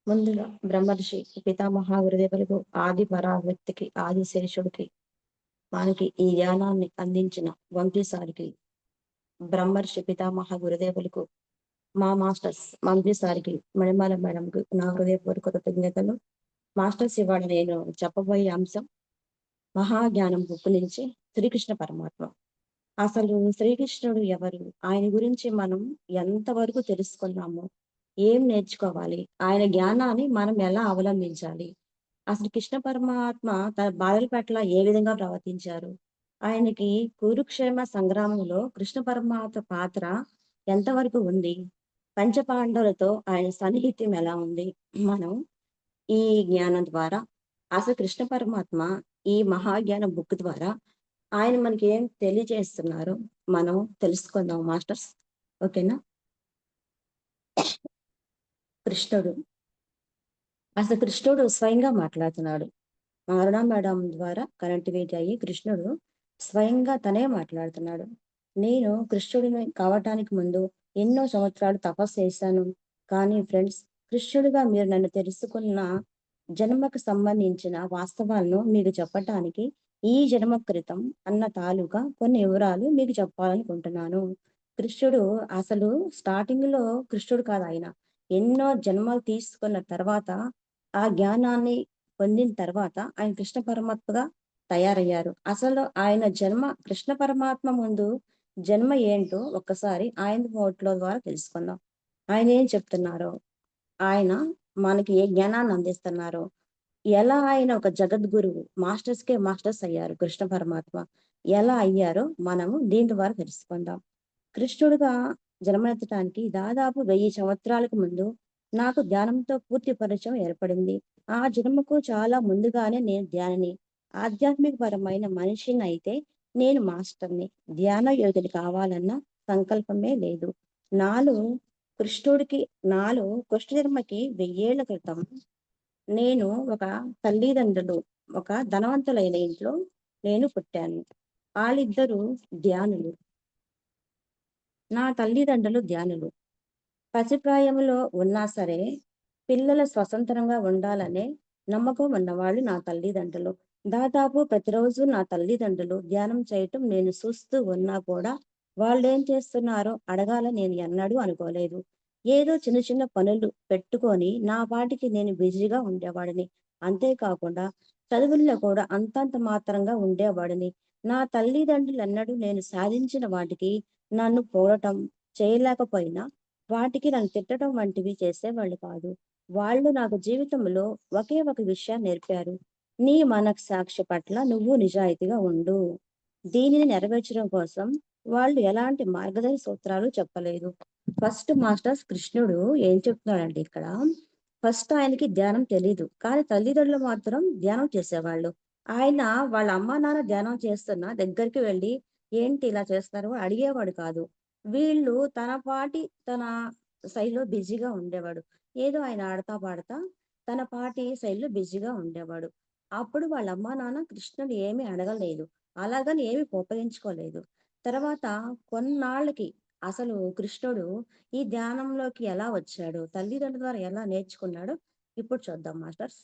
ముందుగా బ్రహ్మర్షి పితామహ గురుదేవులకు ఆది పరావ్యక్తికి ఆది శేషుడికి మనకి ఈ జ్ఞానాన్ని అందించిన వంశీసారికి బ్రహ్మర్షి పితామహ గురుదేవులకు మా మాస్టర్స్ మంత్రిసారికి మణిమాల మేడంకు నా హృదయపూర్వక కృతజ్ఞతలు. మాస్టర్స్ ఇవాళ నేను చెప్పబోయే అంశం మహాజ్ఞానం బుక్ నుంచి శ్రీకృష్ణ పరమాత్మ. అసలు శ్రీకృష్ణుడు ఎవరు, ఆయన గురించి మనం ఎంతవరకు తెలుసుకున్నాము, ఏం నేర్చుకోవాలి, ఆయన జ్ఞానాన్ని మనం ఎలా అవలంబించాలి, అసలు కృష్ణ పరమాత్మ తన బాలల పట్ల ఏ విధంగా ప్రవర్తించారు, ఆయనకి కురుక్షేమ సంగ్రామంలో కృష్ణ పరమాత్మ పాత్ర ఎంతవరకు ఉంది, పంచపాండవులతో ఆయన సన్నిహిత్యం ఎలా ఉంది, మనం ఈ జ్ఞానం ద్వారా అసలు కృష్ణ పరమాత్మ ఈ మహాజ్ఞానం బుక్ ద్వారా ఆయన మనకి ఏం తెలియజేస్తున్నారు మనం తెలుసుకుందాం మాస్టర్స్. ఓకేనా? కృష్ణుడు, అసలు కృష్ణుడు స్వయంగా మాట్లాడుతున్నాడు. అరుణ మేడం ద్వారా కనెక్టివేట్ అయ్యి కృష్ణుడు స్వయంగా తనే మాట్లాడుతున్నాడు. నేను కృష్ణుడిని కావటానికి ముందు ఎన్నో సంవత్సరాలు తపస్సు చేశాను. కానీ ఫ్రెండ్స్, కృష్ణుడిగా మీరు నన్ను తెలుసుకున్న జన్మకు సంబంధించిన వాస్తవాలను మీకు చెప్పటానికి ఈ జన్మ క్రితం అన్న తాలూకా కొన్ని వివరాలు మీకు చెప్పాలనుకుంటున్నాను. కృష్ణుడు అసలు స్టార్టింగ్ లో కృష్ణుడు కాదు ఆయన. ఎన్నో జన్మలు తీసుకున్న తర్వాత ఆ జ్ఞానాన్ని పొందిన తర్వాత ఆయన కృష్ణ పరమాత్మగా తయారయ్యారు. అసలు ఆయన జన్మ కృష్ణ పరమాత్మ ముందు జన్మ ఏంటో ఒక్కసారి ఆయన నోట్లో ద్వారా తెలుసుకుందాం. ఆయన ఏం చెప్తున్నారో, ఆయన మనకి ఏ జ్ఞానాన్ని అందిస్తున్నారో, ఎలా ఆయన ఒక జగద్గురువు, మాస్టర్స్‌కే మాస్టర్స్ అయ్యారు కృష్ణ పరమాత్మ. ఎలా అయ్యారో మనము దీని ద్వారా తెలుసుకుందాం. కృష్ణుడుగా జన్మెత్తటానికి దాదాపు 1000 సంవత్సరాలకు ముందు నాకు ధ్యానంతో పూర్తి పరిచయం ఏర్పడింది. ఆ జన్మకు చాలా ముందుగానే నేను ధ్యానిని, ఆధ్యాత్మిక పరమైన మనిషిని అయితే నేను మాస్టర్‌ని. ధ్యాన యోగిని కావాలన్న సంకల్పమే లేదు. నాలో కృష్ణుడికి నాలో కృష్ణ జన్మకి 1000 ఏళ్ల క్రితం నేను ఒక తల్లిదండ్రులు, ఒక ధనవంతులైన ఇంట్లో నేను పుట్టాను. ఆళ్ళిద్దరూ ధ్యానులు. నా తల్లిదండ్రులు ధ్యానులు. పసిప్రాయంలో ఉన్నా సరే, పిల్లలు స్వతంత్రంగా ఉండాలనే నమ్మకం ఉన్నవాళ్ళు నా తల్లిదండ్రులు. దాదాపు ప్రతిరోజు నా తల్లిదండ్రులు ధ్యానం చేయటం నేను చూస్తూ ఉన్నా కూడా, వాళ్ళేం చేస్తున్నారో అడగాలని నేను ఎన్నడూ అనుకోలేదు. ఏదో చిన్న చిన్న పనులు పెట్టుకొని, నా పాటికి నేను బిజీగా ఉండేవాడిని. అంతేకాకుండా చదువుల్లో కూడా అంతంత మాత్రంగా ఉండేవాడిని. నా తల్లిదండ్రులెన్నడూ నేను సాధించిన వాటికి నన్ను పొగడటం చేయలేకపోయినా వాటికి నన్ను తిట్టడం వంటివి చేసేవాళ్ళు కాదు. వాళ్ళు నాకు జీవితంలో ఒకే ఒక విషయాన్ని నేర్పారు. నీ మనస్సాక్షి పట్ల నువ్వు నిజాయితీగా ఉండు. దీనిని నెరవేర్చడం కోసం వాళ్ళు ఎలాంటి మార్గదర్శక సూత్రాలు చెప్పలేదు. ఫస్ట్ మాస్టర్స్ కృష్ణుడు ఏం చెప్తున్నాడంటే ఇక్కడ, ఫస్ట్ ఆయనకి ధ్యానం తెలీదు. కానీ తల్లిదండ్రులు మాత్రం ధ్యానం చేసేవాళ్ళు. ఆయన వాళ్ళ అమ్మా నాన్న ధ్యానం చేస్తున్నా దగ్గరికి వెళ్లి ఏంటి ఇలా చేస్తున్నారు అని అడిగేవాడు కాదు. వీళ్ళు తన పాటి తన శైలిలో బిజీగా ఉండేవాడు. ఏదో ఆయన ఆడతా పాడతా తన పాటి శైలిలో బిజీగా ఉండేవాడు. అప్పుడు వాళ్ళ అమ్మా నాన్న కృష్ణుని ఏమీ అడగలేదు. అలాగని ఏమి కోపగించుకోలేదు. తర్వాత కొన్నాళ్ళకి అసలు కృష్ణుడు ఈ ధ్యానంలోకి ఎలా వచ్చాడు, తల్లిదండ్రుల ద్వారా ఎలా నేర్చుకున్నాడో ఇప్పుడు చూద్దాం మాస్టర్స్.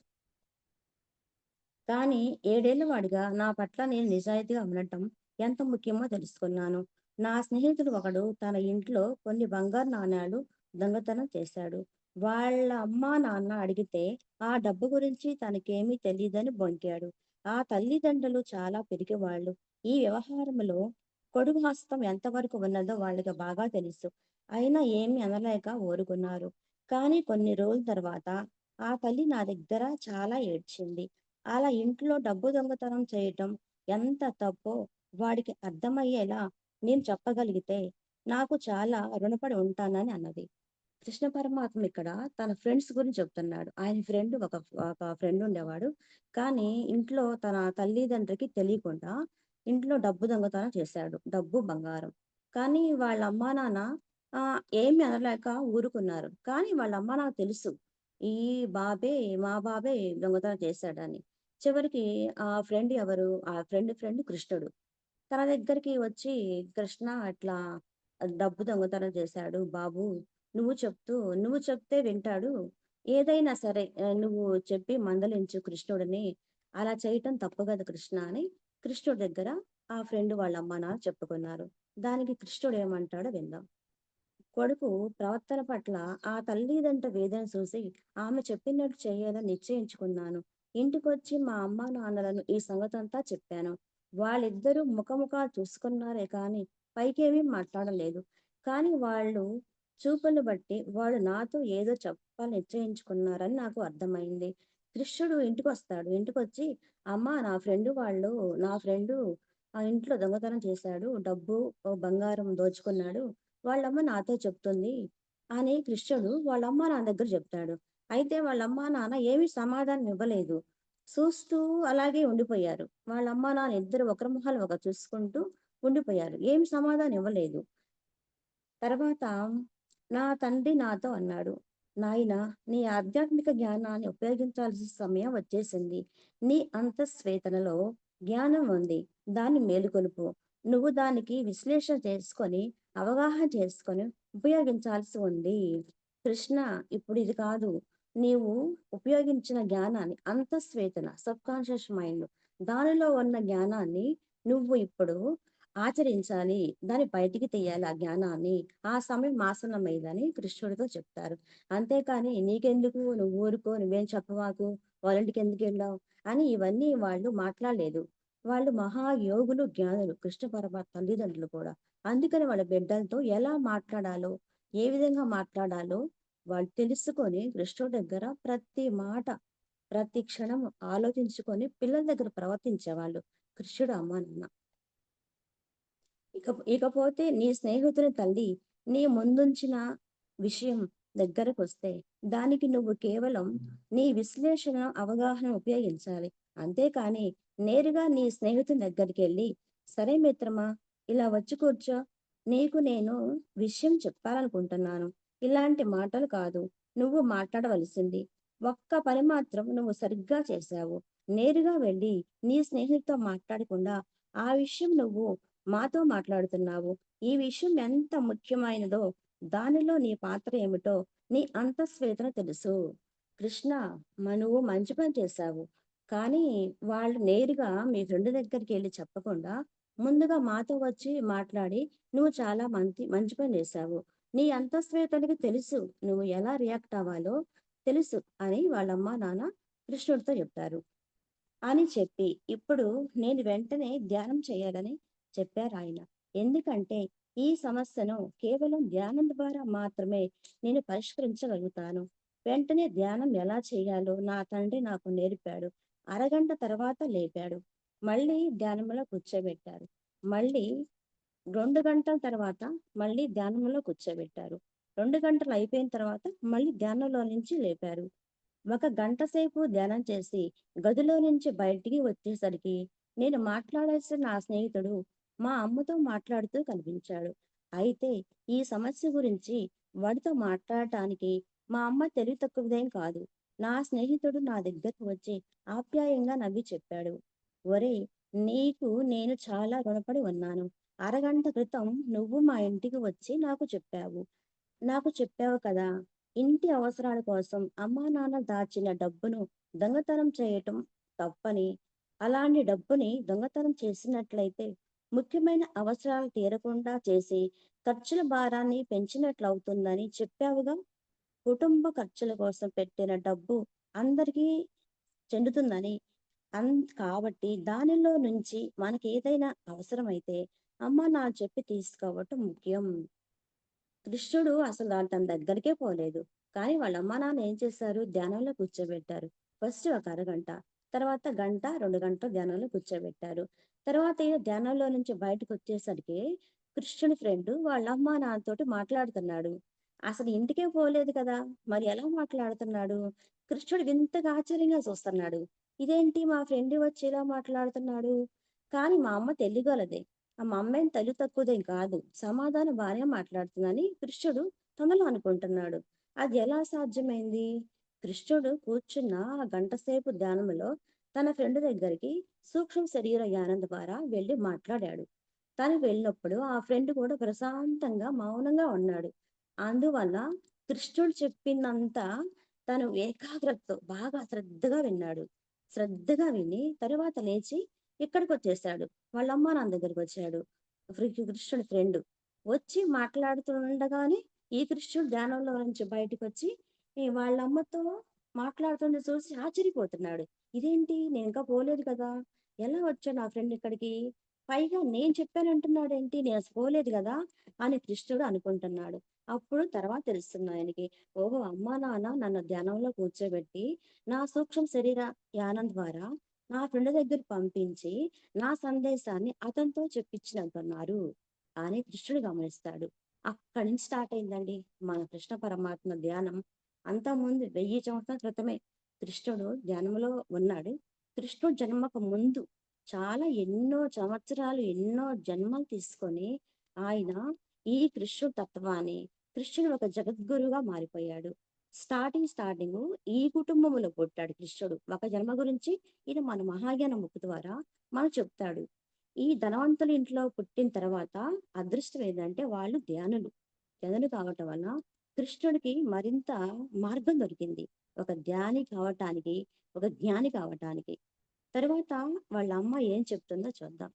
కానీ 7 ఏళ్ల వాడిగా నా పట్ల నేను నిజాయితీగా ఉండటం ఎంత ముఖ్యమో తెలుసుకున్నాను. నా స్నేహితుడు ఒకడు తన ఇంట్లో కొన్ని బంగారు నాణేలు దొంగతనం చేశాడు. వాళ్ళ అమ్మా నాన్న అడిగితే ఆ డబ్బు గురించి తనకేమీ తెలీదని బొంకాడు. ఆ తల్లిదండ్రులు చాలా పిరికివాళ్ళు. ఈ వ్యవహారంలో పొడుగు హస్తం ఎంతవరకు ఉన్నదో వాళ్ళకి బాగా తెలుసు. అయినా ఏమీ అనలేక ఊరుకున్నారు. కానీ కొన్ని రోజుల తర్వాత ఆ తల్లి నా దగ్గర చాలా ఏడ్చింది. అలా ఇంట్లో డబ్బు దొంగతనం చేయటం ఎంత తప్పో వాడికి అర్థమయ్యేలా నేను చెప్పగలిగితే నాకు చాలా రుణపడి ఉంటానని అన్నది. కృష్ణ పరమాత్మ ఇక్కడ తన ఫ్రెండ్స్ గురించి చెప్తున్నాడు. ఆయన ఫ్రెండ్ ఒక ఫ్రెండ్ ఉండేవాడు. కానీ ఇంట్లో తన తల్లిదండ్రికి తెలియకుండా ఇంట్లో డబ్బు దొంగతనం చేశాడు. డబ్బు, బంగారం. కానీ వాళ్ళ అమ్మా నాన్న ఏమి అనలేక ఊరుకున్నారు. కానీ వాళ్ళ అమ్మా నాన్నకు తెలుసు. ఈ బాబే మా బాబే దొంగతనం చేశాడని. చివరికి ఆ ఫ్రెండ్ ఎవరు? ఆ ఫ్రెండ్ కృష్ణుడు. తన దగ్గరికి వచ్చి, "కృష్ణ అట్లా డబ్బు దొంగతనం చేశాడు బాబు. నువ్వు చెప్తే వింటాడు. ఏదైనా సరే నువ్వు చెప్పి మందలించు కృష్ణుడిని. అలా చేయటం తప్పు కదా కృష్ణ అని కృష్ణుడి దగ్గర ఆ ఫ్రెండ్ వాళ్ళ అమ్మ, నాన్న చెప్పుకున్నారు. దానికి కృష్ణుడు ఏమంటాడో విందాం. కొడుకు ప్రవర్తన పట్ల ఆ తల్లిదండ్రుల వేదన చూసి ఆమె చెప్పినట్టు చేయాలని నిశ్చయించుకున్నాను. ఇంటికొచ్చి మా అమ్మ నాన్నలను ఈ సంగతంతా చెప్పాను. వాళ్ళిద్దరూ ముఖముఖాలు చూసుకున్నారే కానీ పైకేమీ మాట్లాడలేదు. కానీ వాళ్ళు చూపులు బట్టి వాళ్ళు నాతో ఏదో చెప్పాలని నిశ్చయించుకున్నారని నాకు అర్థమైంది. కృష్ణుడు ఇంటికొస్తాడు. ఇంటికొచ్చి అమ్మ నా ఫ్రెండు ఆ ఇంట్లో దొంగతనం చేశాడు. డబ్బు, బంగారం దోచుకున్నాడు. వాళ్ళమ్మ నాతో చెప్తుంది అని కృష్ణుడు వాళ్ళమ్మ నాన్న దగ్గర చెప్తాడు. అయితే వాళ్ళమ్మ నాన్న ఏమీ సమాధానం ఇవ్వలేదు. చూస్తూ అలాగే ఉండిపోయారు. వాళ్ళమ్మ నాన్న ఇద్దరు ఒకరి మొహాలు ఒకరు చూసుకుంటూ ఉండిపోయారు. ఏమి సమాధానం ఇవ్వలేదు. తర్వాత నా తండ్రి నాతో అన్నాడు, నాయనా, నీ ఆధ్యాత్మిక జ్ఞానాన్ని ఉపయోగించాల్సిన సమయం వచ్చేసింది. నీ అంతఃస్వేదనలో జ్ఞానం ఉంది. దాన్ని మేలుకొలుపు. నువ్వు దానికి విశ్లేషణ చేసుకొని, అవగాహన చేసుకొని ఉపయోగించాల్సి ఉంది. కృష్ణ, ఇప్పుడు ఇది కాదు. నీవు ఉపయోగించిన జ్ఞానాన్ని అంతఃస్వేదన సబ్కాన్షియస్ మైండ్ దానిలో ఉన్న జ్ఞానాన్ని నువ్వు ఇప్పుడు ఆచరించాలి. దాన్ని బయటికి తీయాలి ఆ జ్ఞానాన్ని. ఆ సమయం ఆసన్నమైందని కృష్ణుడితో చెప్తారు. అంతేకాని నీకెందుకు? నువ్వు ఊరుకో, నువ్వేం చెప్పమాకు, వాళ్ళింటికి ఎందుకెళ్ళావు? అని ఇవన్నీ వాళ్ళు మాట్లాడలేదు. వాళ్ళు మహాయోగులు, జ్ఞానులు. కృష్ణ పరమాత్మ తల్లిదండ్రులు కూడా. అందుకని వాళ్ళ బిడ్డలతో ఎలా మాట్లాడాలో, ఏ విధంగా మాట్లాడాలో వాళ్ళు తెలుసుకొని కృష్ణుడి దగ్గర ప్రతి మాట, ప్రతి క్షణం ఆలోచించుకొని పిల్లల దగ్గర ప్రవర్తించేవాళ్ళు. కృష్ణుడు అమ్మా, నాన్న. ఇకపోతే నీ స్నేహితుని తల్లి నీ ముందుంచిన విషయం దగ్గరకొస్తే దానికి నువ్వు కేవలం నీ విశ్లేషణ, అవగాహన ఉపయోగించాలి. అంతేకాని నేరుగా నీ స్నేహితుని దగ్గరికెళ్ళి, సరే మిత్రమా, ఇలా వచ్చి కూర్చో. నీకు నేను విషయం చెప్పాలనుకుంటున్నాను. ఇలాంటి మాటలు కాదు నువ్వు మాట్లాడవలసింది. ఒక్క పని మాత్రం నువ్వు సరిగ్గా చేశావు. నేరుగా వెళ్ళి నీ స్నేహితుడితో మాట్లాడకుండా ఆ విషయం నువ్వు మాతో మాట్లాడుతున్నావు. ఈ విషయం ఎంత ముఖ్యమైనదో, దానిలో నీ పాత్ర ఏమిటో నీ అంతఃస్వేదన తెలుసు. కృష్ణ, నువ్వు మంచి పని చేశావు. కానీ వాళ్ళు నేరుగా మీ ఫ్రెండ్ దగ్గరికి వెళ్ళి చెప్పకుండా, ముందుగా మాతో వచ్చి మాట్లాడి, నువ్వు చాలా మంచి పని చేశావు. నీ అంతఃస్వేదనకి తెలుసు. నువ్వు ఎలా రియాక్ట్ అవ్వాలో తెలుసు అని వాళ్ళమ్మ, నాన్న కృష్ణుడితో చెప్తారు. అని చెప్పి, ఇప్పుడు నేను వెంటనే ధ్యానం చేయాలని చెప్పారాయన. ఎందుకంటే, ఈ సమస్యను కేవలం ధ్యానం ద్వారా మాత్రమే నేను పరిష్కరించగలుగుతాను. వెంటనే ధ్యానం ఎలా చేయాలో నా తండ్రి నాకు నేర్పాడు. అరగంట తర్వాత లేపాడు. మళ్ళీ ధ్యానంలో కూర్చోబెట్టారు. మళ్ళీ 2 గంటల తర్వాత మళ్ళీ ధ్యానంలో కూర్చోబెట్టారు. 2 గంటలు అయిపోయిన తర్వాత మళ్ళీ ధ్యానంలో నుంచి లేపారు. ఒక గంట సేపు ధ్యానం చేసి గదిలో నుంచి బయటికి వచ్చేసరికి నేను మాట్లాడాల్సిన నా స్నేహితుడు మా అమ్మతో మాట్లాడుతూ కనిపించాడు. అయితే ఈ సమస్య గురించి వాడితో మాట్లాడటానికి మా అమ్మ తెలివి తక్కువదేం కాదు. నా స్నేహితుడు నా దగ్గరకు వచ్చి ఆప్యాయంగా నవ్వి చెప్పాడు, ఒరేయ్, నీకు నేను చాలా రుణపడి ఉన్నాను. అరగంట క్రితం నువ్వు మా ఇంటికి వచ్చి నాకు చెప్పావు కదా, ఇంటి అవసరాల కోసం అమ్మా నాన్న దాచిన డబ్బును దొంగతనం చేయటం తప్పని, అలాంటి డబ్బుని దొంగతనం చేసినట్లయితే ముఖ్యమైన అవసరాలు తీరకుండా చేసి ఖర్చుల భారాన్ని పెంచినట్లవుతుందని చెప్పావుగా. కుటుంబ ఖర్చుల కోసం పెట్టిన డబ్బు అందరికీ చెందుతుందని, కాబట్టి దానిలో నుంచి మనకి ఏదైనా అవసరమైతే అమ్మ నా చెప్పి తీసుకోవటం ముఖ్యం. కృష్ణుడు అసలు తన దగ్గరికే పోలేదు. కానీ వాళ్ళ అమ్మా నాన్న ఏం చేశారు? ధ్యానంలో కూర్చోబెట్టారు. ఫస్ట్ ఒక అరగంట. తర్వాత గంట, 2 గంటలు ధ్యానంలో కూర్చోబెట్టారు. తర్వాత ఈయన ధ్యానంలో నుంచి బయటకొచ్చేసరికి కృష్ణుని ఫ్రెండ్ వాళ్ళ అమ్మా నాన్నతోటి మాట్లాడుతున్నాడు. అసలు ఇంటికే పోలేదు కదా! మరి ఎలా మాట్లాడుతున్నాడు? కృష్ణుడు వింతగా ఆశ్చర్యంగా చూస్తున్నాడు. ఇదేంటి మా ఫ్రెండ్ వచ్చి ఇలా మాట్లాడుతున్నాడు? కానీ మా అమ్మ తెలివిగలదే. మా అమ్మేం తెలివి తక్కువదేం కాదు. సమాధానం బానే మాట్లాడుతుందని కృష్ణుడు తనలో అనుకుంటున్నాడు. అది ఎలా సాధ్యమైంది? కృష్ణుడు కూర్చున్న ఆ గంట సేపు ధ్యానంలో తన ఫ్రెండ్ దగ్గరికి సూక్ష్మ శరీర జ్ఞానం ద్వారా వెళ్ళి మాట్లాడాడు. తను వెళ్ళినప్పుడు ఆ ఫ్రెండ్ కూడా ప్రశాంతంగా, మౌనంగా ఉన్నాడు. అందువల్ల కృష్ణుడు చెప్పిందంతా తను ఏకాగ్రతతో బాగా శ్రద్ధగా విన్నాడు. శ్రద్ధగా విని తరువాత లేచి ఇక్కడికొచ్చేసాడు. వాళ్ళ అమ్మా నాన్న దగ్గరికొచ్చాడు. కృష్ణుడి ఫ్రెండు. వచ్చి మాట్లాడుతుండగానే ఈ కృష్ణుడు ధ్యానంలో నుంచి బయటికొచ్చి వాళ్ళమ్మతో మాట్లాడుతుంది చూసి ఆశ్చర్యపోతున్నాడు. ఇదేంటి నేనింకా పోలేదు కదా! ఎలా వచ్చాడు నా ఫ్రెండ్ ఇక్కడికి? పైగా నేను చెప్పానంటున్నాడేంటి? నేనసలు పోలేదు గదా! అని కృష్ణుడు అనుకుంటున్నాడు. అప్పుడు తర్వాత తెలుస్తుంది ఆయనకి. ఓహో! అమ్మా, నాన్న నన్ను ధ్యానంలో కూర్చోబెట్టి, నా సూక్ష్మ శరీర యానం ద్వారా నా ఫ్రెండ్ దగ్గరికి పంపించి, నా సందేశాన్ని అతనితో చెప్పించినట్టున్నారు అని కృష్ణుడు గమనిస్తాడు. అక్కడి నుంచి స్టార్ట్ అయిందండి మన కృష్ణ పరమాత్మ ధ్యానం. అంతకుముందు 1000 సంవత్సరాల క్రితమే కృష్ణుడు ధ్యానంలో ఉన్నాడు. కృష్ణుడు జన్మకు ముందు చాలా ఎన్నో సంవత్సరాలు, ఎన్నో జన్మలు తీసుకొని ఆయన ఈ కృష్ణుడు తత్వాన్ని కృష్ణుడు ఒక జగద్గురుగా మారిపోయాడు. స్టార్టింగు ఈ కుటుంబంలో పుట్టాడు కృష్ణుడు. ఒక జన్మ గురించి ఇది మన మహాజ్ఞాన బుక్ ద్వారా మనకు చెప్తాడు. ఈ ధనవంతుల ఇంట్లో పుట్టిన తర్వాత అదృష్టం ఏందంటే వాళ్ళు ధ్యానులు. ధ్యానులు కావటం వల్ల కృష్ణుడికి మరింత మార్గం దొరికింది. ఒక ధ్యాని కావటానికి, ఒక జ్ఞాని కావటానికి. తరువాత వాళ్ళ అమ్మ ఏం చెప్తుందో చూద్దాం.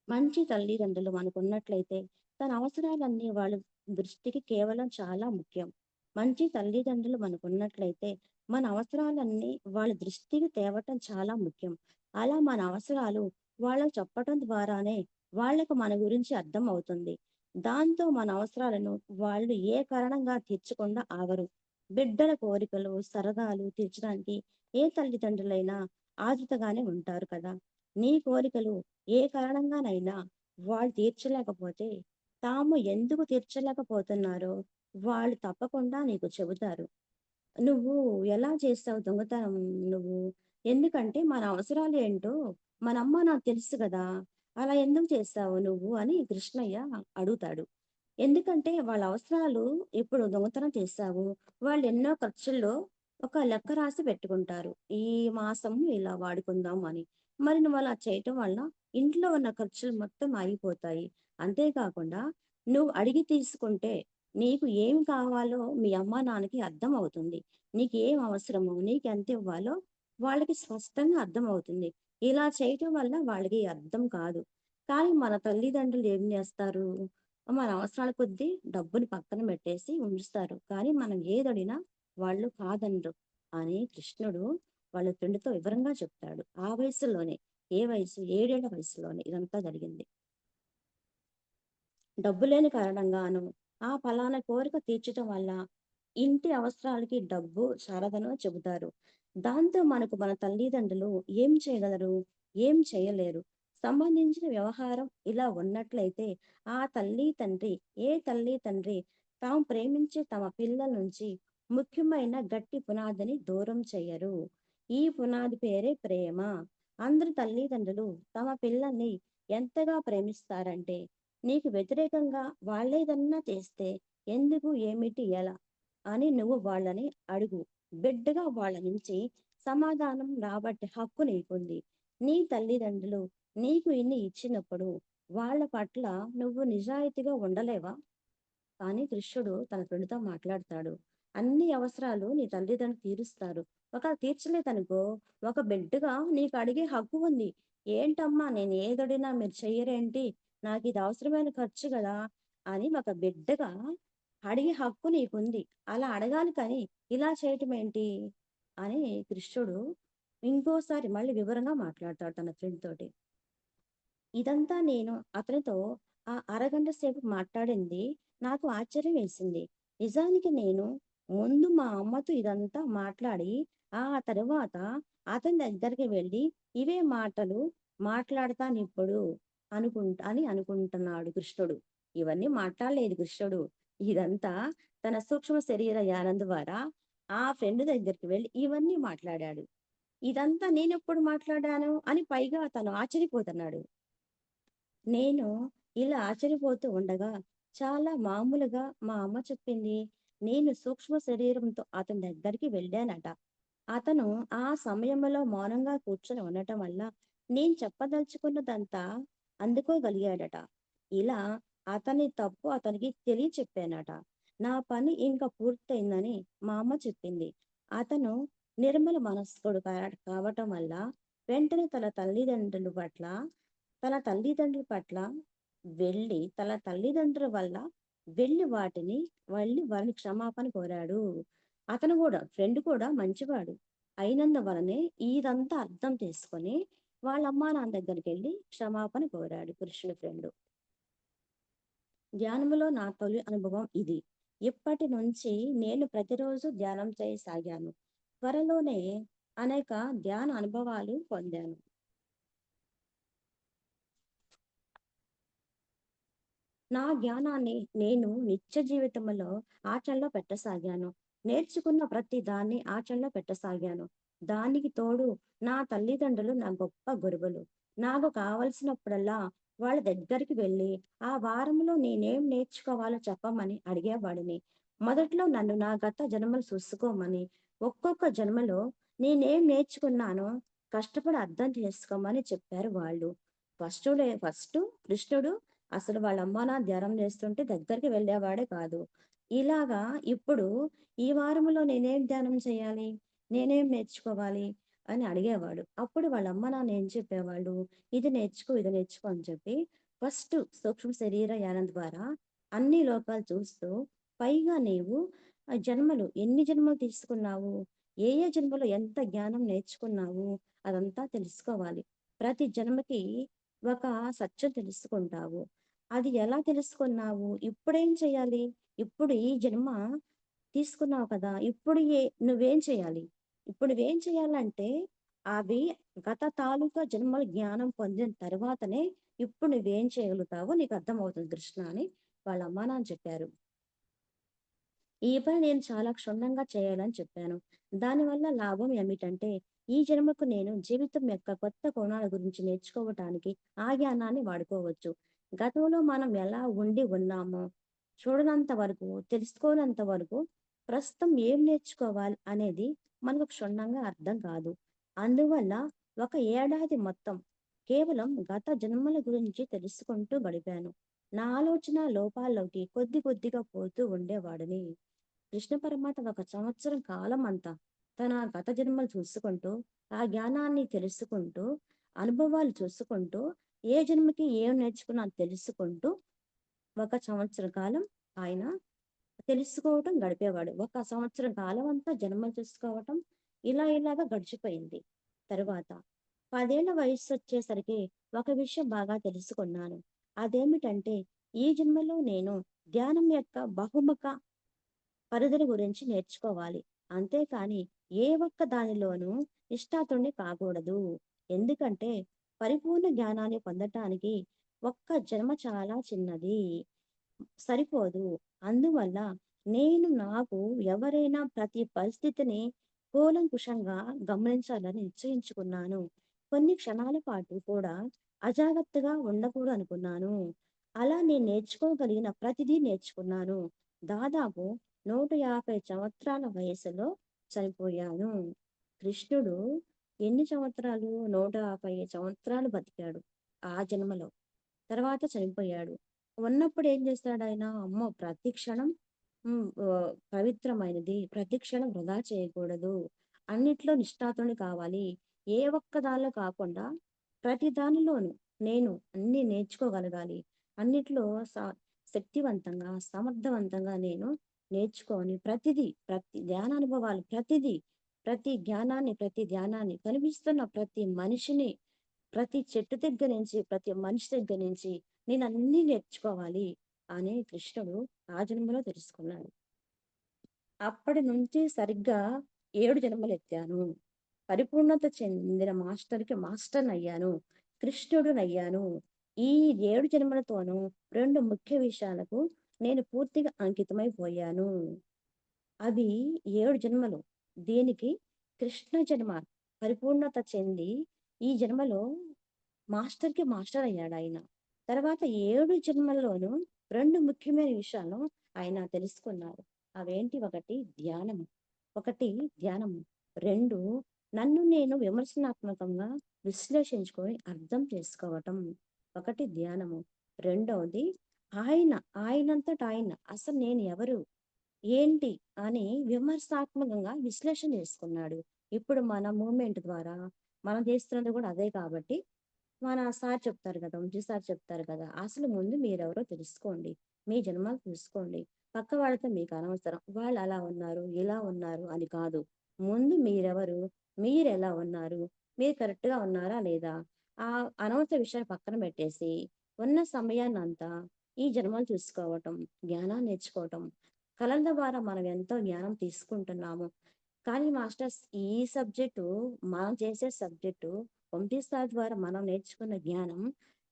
మంచి తల్లిదండ్రులు మనకున్నట్లయితే తన అవసరాలన్నీ వాళ్ళ దృష్టికి కేవలం చాలా ముఖ్యం. మంచి తల్లిదండ్రులు మనకున్నట్లయితే మన అవసరాలన్నీ వాళ్ళ దృష్టికి తేవటం చాలా ముఖ్యం. అలా మన అవసరాలు వాళ్ళకి చెప్పటం ద్వారానే వాళ్ళకు మన గురించి అర్థం అవుతుంది. దాంతో మన అవసరాలను వాళ్ళు ఏ కారణంగా తీర్చకుండా ఆగరు. బిడ్డల కోరికలు, సరదాలు తీర్చడానికి ఏ తల్లిదండ్రులైనా ఆదుతగానే ఉంటారు కదా! నీ కోరికలు ఏ కారణంగానైనా వాళ్ళు తీర్చలేకపోతే, తాము ఎందుకు తీర్చలేకపోతున్నారో వాళ్ళు తప్పకుండా నీకు చెబుతారు. నువ్వు ఎలా చేస్తావు దొంగతనం నువ్వు? ఎందుకంటే మన అవసరాలు ఏంటో మనమ్మ నాకు తెలుసు గదా! అలా ఎందుకు చేస్తావు నువ్వు అని కృష్ణయ్య అడుగుతాడు. ఎందుకంటే వాళ్ళ అవసరాలు ఇప్పుడు దొంగతనం చేశావు. వాళ్ళు ఎన్నో ఖర్చుల్లో ఒక లెక్క రాసి పెట్టుకుంటారు. ఈ మాసం ఇలా వాడుకుందాం అని. మరి నువ్వు అలా చేయటం వలన ఇంట్లో ఉన్న ఖర్చులు మొత్తం ఆగిపోతాయి. అంతేకాకుండా నువ్వు అడిగి తీసుకుంటే నీకు ఏం కావాలో మీ అమ్మా నాన్నకి అర్థమవుతుంది. నీకేం అవసరమో, నీకెంత ఇవ్వాలో వాళ్ళకి స్పష్టంగా అర్థమవుతుంది. ఇలా చేయటం వల్ల వాళ్ళకి అర్థం కాదు. కానీ మన తల్లిదండ్రులు ఏం చేస్తారు? మన అవసరాల కొద్దీ డబ్బుని పక్కన పెట్టేసి ఉంచుతారు. కానీ మనం ఏదడిగినా వాళ్ళు కాదనరు అని కృష్ణుడు వాళ్ళ ఫ్రెండ్‌తో వివరంగా చెప్తాడు. ఆ వయసులోనే. ఏ వయసు? 7 ఏళ్ల వయసులోనే ఇదంతా జరిగింది. డబ్బు లేని కారణంగాను, ఆ పలానా కోరిక తీర్చటం వల్ల ఇంటి అవసరాలకి డబ్బు చాలదనో చెబుతారు. దాంతో మనకు మన తల్లిదండ్రులు ఏం చేయగలరు? ఏం చేయలేరు. సంబంధించిన వ్యవహారం ఇలా ఉన్నట్లయితే ఆ తల్లి, తండ్రి ఏ తల్లి, తండ్రి తాము ప్రేమించే తమ పిల్లల నుంచి ముఖ్యమైన గట్టి పునాదిని దూరం చెయ్యరు. ఈ పునాది పేరే ప్రేమ. అందరు తల్లిదండ్రులు తమ పిల్లల్ని ఎంతగా ప్రేమిస్తారంటే నీకు వ్యతిరేకంగా వాళ్ళేదన్నా చేస్తే ఎందుకు, ఏమిటి, ఎలా అని నువ్వు వాళ్ళని అడుగు. బిడ్డగా వాళ్ళ నుంచి సమాధానం రాబట్టే హక్కు నీకుంది. నీ తల్లిదండ్రులు నీకు ఇన్ని ఇచ్చినప్పుడు వాళ్ళ పట్ల నువ్వు నిజాయితీగా ఉండలేవా? కానీ కృష్ణుడు తన ఫ్రెండ్‌తో మాట్లాడతాడు. అన్ని అవసరాలు నీ తల్లిదండ్రులు తీరుస్తారు. ఒకవేళ తీర్చలేదనుకో, ఒక బిడ్డగా నీకు అడిగే హక్కు ఉంది. ఏంటమ్మా నేను ఏదడిగినా మీరు చెయ్యరేంటి? నాకిది అవసరమైన ఖర్చు గదా! అని ఒక బిడ్డగా అడిగే హక్కు నీకుంది. అలా అడగాలి కానీ, ఇలా చేయటం ఏంటి? అని కృష్ణుడు ఇంకోసారి మళ్ళీ వివరంగా మాట్లాడతాడు తన ఫ్రెండ్ తోటి. ఇదంతా నేను అతనితో ఆ అరగంట సేపు మాట్లాడింది నాకు ఆశ్చర్యం వేసింది. నిజానికి నేను ముందు మా అమ్మతో ఇదంతా మాట్లాడి, ఆ తరువాత అతని దగ్గరికి వెళ్ళి ఇవే మాటలు మాట్లాడతానిప్పుడు అని అనుకుంటున్నాడు కృష్ణుడు. ఇవన్నీ మాట్లాడలేదు కృష్ణుడు. ఇదంతా తన సూక్ష్మ శరీర యానం ద్వారా ఆ ఫ్రెండ్ దగ్గరికి వెళ్ళి ఇవన్నీ మాట్లాడాడు. ఇదంతా నేనెప్పుడు మాట్లాడాను అని పైగా తను ఆశ్చర్యపోతున్నాడు. నేను ఇలా ఆశ్చర్యపోతూ ఉండగా, చాలా మామూలుగా మా అమ్మ చెప్పింది. నేను సూక్ష్మ శరీరంతో అతని దగ్గరికి వెళ్ళానట. అతను ఆ సమయంలో మౌనంగా కూర్చొని ఉండటం వల్ల, నేను చెప్పదలుచుకున్నదంతా అందుకోగలిగాడట. ఇలా అతని తప్పు అతనికి తెలియచెప్పానట. నా పని ఇంకా పూర్తయిందని మా అమ్మ చెప్పింది. అతను నిర్మల మనస్కుడు కావటం వల్ల వెంటనే తన తల్లిదండ్రుల పట్ల తన తల్లిదండ్రుల వల్ల వారిని క్షమాపణ కోరాడు. అతను కూడా ఫ్రెండ్ కూడా మంచివాడు అయినందువలనే ఇదంతా అర్థం చేసుకొని వాళ్ళ అమ్మా నాన్న దగ్గరికి వెళ్ళి క్షమాపణ కోరాడు కృష్ణుడి ఫ్రెండ్. ధ్యానములో నా తొలి అనుభవం ఇది. ఇప్పటి నుంచి నేను ప్రతిరోజు ధ్యానం చేయసాగాను. త్వరలోనే అనేక ధ్యాన అనుభవాలు పొందాను. నా జ్ఞానాన్ని నేను నిత్య జీవితంలో ఆచరణలో పెట్టసాగాను. నేర్చుకున్న ప్రతి దాన్ని ఆచరణలో పెట్టసాగాను. దానికి తోడు నా తల్లిదండ్రులు నా గొప్ప గురువులు. నాకు కావలసినప్పుడల్లా వాళ్ళ దగ్గరికి వెళ్ళి ఆ వారంలో నేనేం నేర్చుకోవాలో చెప్పమని అడిగేవాడిని. మొదట్లో నన్ను నా గత జన్మలు చూసుకోమని, ఒక్కొక్క జన్మలో నేనేం నేర్చుకున్నానో కష్టపడి అర్థం చేసుకోమని చెప్పారు వాళ్ళు. ఫస్ట్ కృష్ణుడు అసలు వాళ్ళ అమ్మ నాన్న ధ్యానం చేస్తుంటే దగ్గరికి వెళ్ళేవాడే కాదు. ఇలాగా ఇప్పుడు ఈ వారంలో నేనేం ధ్యానం చేయాలి? నేనేం నేర్చుకోవాలి? అని అడిగేవాడు. అప్పుడు వాళ్ళ అమ్మ నాన్న ఏం చెప్పేవాళ్ళు? ఇది నేర్చుకో అని చెప్పి ఫస్ట్ సూక్ష్మ శరీర యానం ద్వారా అన్ని లోకాలు చూస్తూ పైగా నీవు ఎన్ని జన్మలు తీసుకున్నావు? ఏ ఏ జన్మలో ఎంత జ్ఞానం నేర్చుకున్నావు? అదంతా తెలుసుకోవాలి. ప్రతి జన్మకి ఒక సత్యం తెలుసుకుంటావు. అది ఎలా తెలుసుకున్నావు? ఇప్పుడేం చేయాలి? ఇప్పుడు ఈ జన్మ తీసుకున్నావు కదా! నువ్వేం చేయాలి? ఇప్పుడు నువ్వేం చేయాలంటే, అవి గత తాలూకా జన్మల జ్ఞానం పొందిన తర్వాతనే ఇప్పుడు నువ్వేం చేయగలుగుతావో నీకు అర్థమవుతుంది కృష్ణ అని వాళ్ళ అమ్మా నాన్న చెప్పారు. ఈ పని నేను చాలా క్షుణ్ణంగా చేయాలని చెప్పాను. దానివల్ల లాభం ఏమిటంటే, ఈ జన్మకు నేను జీవితం యొక్క కొత్త కోణాల గురించి నేర్చుకోవటానికి ఆ జ్ఞానాన్ని వాడుకోవచ్చు. గతంలో మనం ఎలా ఉండి ఉన్నామో చూడనంత వరకు, తెలుసుకోనంత వరకు ప్రస్తుతం ఏం నేర్చుకోవాలి అనేది మనకు క్షుణ్ణంగా అర్థం కాదు. అందువల్ల ఒక ఏడాది మొత్తం కేవలం గత జన్మల గురించి తెలుసుకుంటూ గడిపాను. నా ఆలోచన లోపాల్లోకి కొద్ది కొద్దిగా పోతూ ఉండేవాడిని. కృష్ణ పరమాత్మ ఒక సంవత్సరం కాలం అంతా తన గత జన్మలు చూసుకుంటూ, ఆ జ్ఞానాన్ని తెలుసుకుంటూ, అనుభవాలు చూసుకుంటూ, ఏ జన్మకి ఏం నేర్చుకున్నా తెలుసుకుంటూ ఒక సంవత్సర కాలం ఆయన తెలుసుకోవటం గడిపేవాడు. ఒక సంవత్సరం కాలం అంతా జన్మలు చూసుకోవటం ఇలాగా గడిచిపోయింది. తరువాత 10 ఏళ్ల వయస్సు వచ్చేసరికి ఒక విషయం బాగా తెలుసుకున్నాను. అదేమిటంటే ఈ జన్మలో నేను ధ్యానం యొక్క బహుముఖ పరిధుల గురించి నేర్చుకోవాలి. అంతేకాని ఏ ఒక్క దానిలోనూ నిష్ణాతుడిని కాకూడదు. ఎందుకంటే పరిపూర్ణ జ్ఞానాన్ని పొందటానికి ఒక్క జన్మ చాలా చిన్నది. సరిపోదు. అందువల్ల నాకు ఎవరైనా ప్రతి పరిస్థితిని కూలంకుషంగా గమనించాలని నిశ్చయించుకున్నాను. కొన్ని క్షణాల పాటు కూడా అజాగ్రత్తగా ఉండకూడదు అనుకున్నాను. అలా నేను నేర్చుకోగలిగిన ప్రతిదీ నేర్చుకున్నాను. దాదాపు 150 సంవత్సరాల వయసులో చనిపోయాను. కృష్ణుడు ఎన్ని సంవత్సరాలు? 150 సంవత్సరాలు బతికాడు ఆ జన్మలో. తర్వాత చనిపోయాడు. ఉన్నప్పుడు ఏం చేస్తాడాయన? అమ్మో! ప్రతి క్షణం పవిత్రమైనది. ప్రతి క్షణం వృధా చేయకూడదు. అన్నిట్లో నిష్ణాతుడిని కావాలి. ఏ ఒక్క దానిలో కాకుండా ప్రతి దానిలోనూ నేను అన్నీ నేర్చుకోగలగాలి. అన్నిట్లో స శక్తివంతంగా, సమర్థవంతంగా నేను నేర్చుకొని ప్రతి ధ్యానానుభవాలు ప్రతి ధ్యానాన్ని కనిపిస్తున్న ప్రతి మనిషిని, ప్రతి చెట్టు దగ్గర నుంచి, ప్రతి మనిషి దగ్గర నుంచి నేనన్నీ నేర్చుకోవాలి అని కృష్ణుడు ఆ జన్మలో తెలుసుకున్నాడు. అప్పటి నుంచి సరిగ్గా 7 జన్మలెత్తాను. పరిపూర్ణత చెందిన మాస్టర్‌నయ్యాను. కృష్ణుడునయ్యాను. ఈ 7 జన్మలతోనూ 2 ముఖ్య విషయాలకు నేను పూర్తిగా అంకితమైపోయాను. అవి 7 జన్మలు. దీనికి కృష్ణ జన్మ పరిపూర్ణత చెంది ఈ జన్మలో మాస్టర్ అయ్యాడాయన. తర్వాత 7 జన్మల్లోనూ 2 ముఖ్యమైన విషయాలు ఆయన తెలుసుకున్నారు. అవేంటి? ఒకటి ధ్యానము. 2 నన్ను నేను విమర్శనాత్మకంగా విశ్లేషించుకొని అర్థం చేసుకోవటం. ఒకటి ధ్యానము. రెండవది ఆయన ఆయనంతట ఆయన అసలు నేను ఎవరు? ఏంటి అని విమర్శాత్మకంగా విశ్లేషణ చేసుకున్నాడు. ఇప్పుడు మన మూవ్‌మెంట్ ద్వారా మనం చేస్తున్నది కూడా అదే కాబట్టి, మన సార్ చెప్తారు కదా! వంశీ సార్ చెప్తారు కదా! అసలు ముందు మీరెవరో తెలుసుకోండి. మీ జన్మలు చూసుకోండి. పక్క వాళ్ళతో మీకు అనవసరం. వాళ్ళు అలా ఉన్నారు, ఇలా ఉన్నారు అని కాదు. ముందు మీరెవరు? మీరెలా ఉన్నారు? మీరు కరెక్ట్‌గా ఉన్నారా లేదా? ఆ అనవసర విషయాన్ని పక్కన పెట్టేసి, ఉన్న సమయాన్నంతా ఈ జన్మలు చూసుకోవటం, జ్ఞానాన్ని నేర్చుకోవటం, కళల ద్వారా మనం ఎంతో జ్ఞానం తీసుకుంటున్నాము. కానీ మాస్టర్స్ ఈ సబ్జెక్టు మనం చేసే సబ్జెక్టు పంపిస్తారు ద్వారా మనం నేర్చుకున్న జ్ఞానం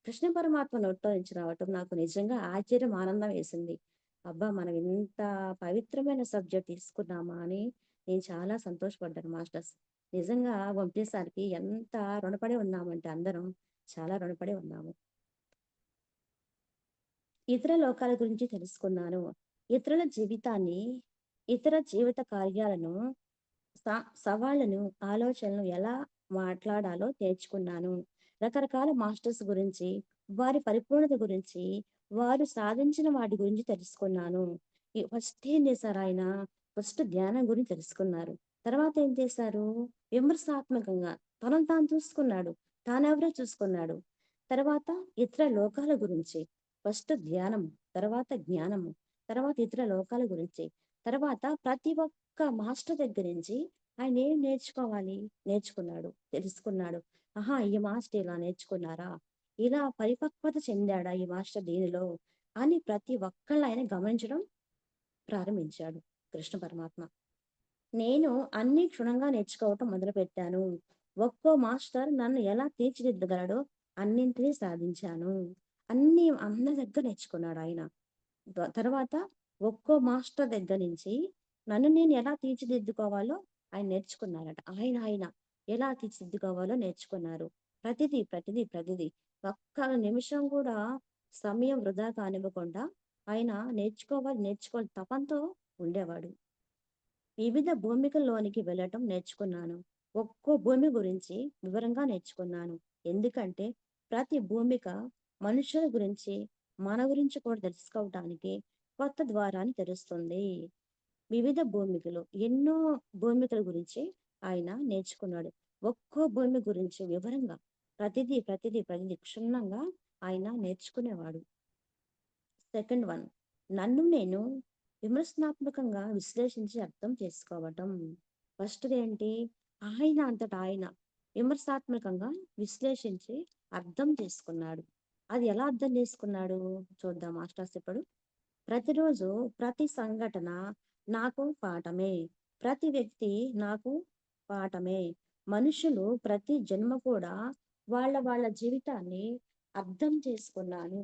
కృష్ణ పరమాత్మ నోట్లో నుంచి రావటం నాకు నిజంగా ఆశ్చర్యం, ఆనందం వేసింది. అబ్బా! మనం ఇంత పవిత్రమైన సబ్జెక్ట్ తీసుకున్నామా అని నేను చాలా సంతోషపడ్డాను మాస్టర్స్. నిజంగా వంశీ సార్‌కి ఎంత రుణపడి ఉన్నామంటే అందరం చాలా రుణపడి ఉన్నాము. ఇతర లోకాల గురించి తెలుసుకున్నాను. ఇతరుల జీవితాన్ని, ఇతర జీవిత కార్యాలను స సవాళ్ళను, ఆలోచనలు ఎలా మాట్లాడాలో నేర్చుకున్నాను. రకరకాల మాస్టర్స్ గురించి, వారి పరిపూర్ణత గురించి, వారు సాధించిన వాటి గురించి తెలుసుకున్నాను. ఫస్ట్ ఏం చేశారాయన, ఫస్ట్ ధ్యానం గురించి తెలుసుకున్నారు. తర్వాత ఏం చేశారు, విమర్శాత్మకంగా తనను తాను చూసుకున్నాడు. తానెవరో చూసుకున్నాడు. తర్వాత ఇతర లోకాల గురించి, ఫస్ట్ ధ్యానము, తర్వాత జ్ఞానము, తర్వాత ఇతర లోకాల గురించి, తర్వాత ప్రతి ఒక్క మాస్టర్ దగ్గర నుంచి ఆయన ఏం నేర్చుకోవాలి? నేర్చుకున్నాడు. తెలుసుకున్నాడు. ఆహా! ఈ మాస్టర్ ఇలా నేర్చుకున్నారా? ఇలా పరిపక్వత చెందాడా ఈ మాస్టర్ దీనిలో? అని ప్రతి ఒక్కళ్ళు ఆయన గమనించడం ప్రారంభించాడు కృష్ణ పరమాత్మ. నేను అన్నీ క్షుణ్ణంగా నేర్చుకోవటం మొదలుపెట్టాను. ఒక్కో మాస్టర్ నన్ను ఎలా తీర్చిదిద్దగలడో అన్నింటినీ సాధించాను. అన్నీ అందరి దగ్గర నేర్చుకున్నాడాయన. తర్వాత ఒక్కో మాస్టర్ దగ్గర నుంచి నన్ను నేను ఎలా తీర్చిదిద్దుకోవాలో ఆయన నేర్చుకున్నారట. ఆయన ఎలా తీర్చిదిద్దుకోవాలో నేర్చుకున్నారు. ప్రతిదీ ఒక్క నిమిషం కూడా సమయం వృధా కానివ్వకుండా ఆయన నేర్చుకోవాలి తపంతో ఉండేవాడు. వివిధ భూమికల్లోనికి వెళ్ళటం నేర్చుకున్నాను. ఒక్కో భూమి గురించి వివరంగా నేర్చుకున్నాను. ఎందుకంటే ప్రతి భూమిక మనుషుల గురించి, మన గురించి కూడా తెలుసుకోవటానికి కొత్త ద్వారాన్ని తెరుస్తుంది. వివిధ భూమికలు, ఎన్నో భూమికల గురించి ఆయన నేర్చుకున్నాడు. ఒక్కో భూమి గురించి వివరంగా ప్రతిదీ క్షుణ్ణంగా ఆయన నేర్చుకునేవాడు. సెకండ్ వన్, నన్ను నేను విమర్శనాత్మకంగా విశ్లేషించి అర్థం చేసుకోవటం. ఫస్ట్‌ది ఏంటి? ఆయన అంతట ఆయన విమర్శాత్మకంగా విశ్లేషించి అర్థం చేసుకున్నాడు. అది ఎలా అర్థం చేసుకున్నాడు? చూద్దాం మాస్టర్స్ ఇప్పుడు. ప్రతిరోజు ప్రతి సంఘటన నాకు పాఠమే. ప్రతి వ్యక్తి నాకు పాఠమే. మనుషులు ప్రతి జన్మ కూడా వాళ్ళ జీవితాన్ని అర్థం చేసుకున్నాను.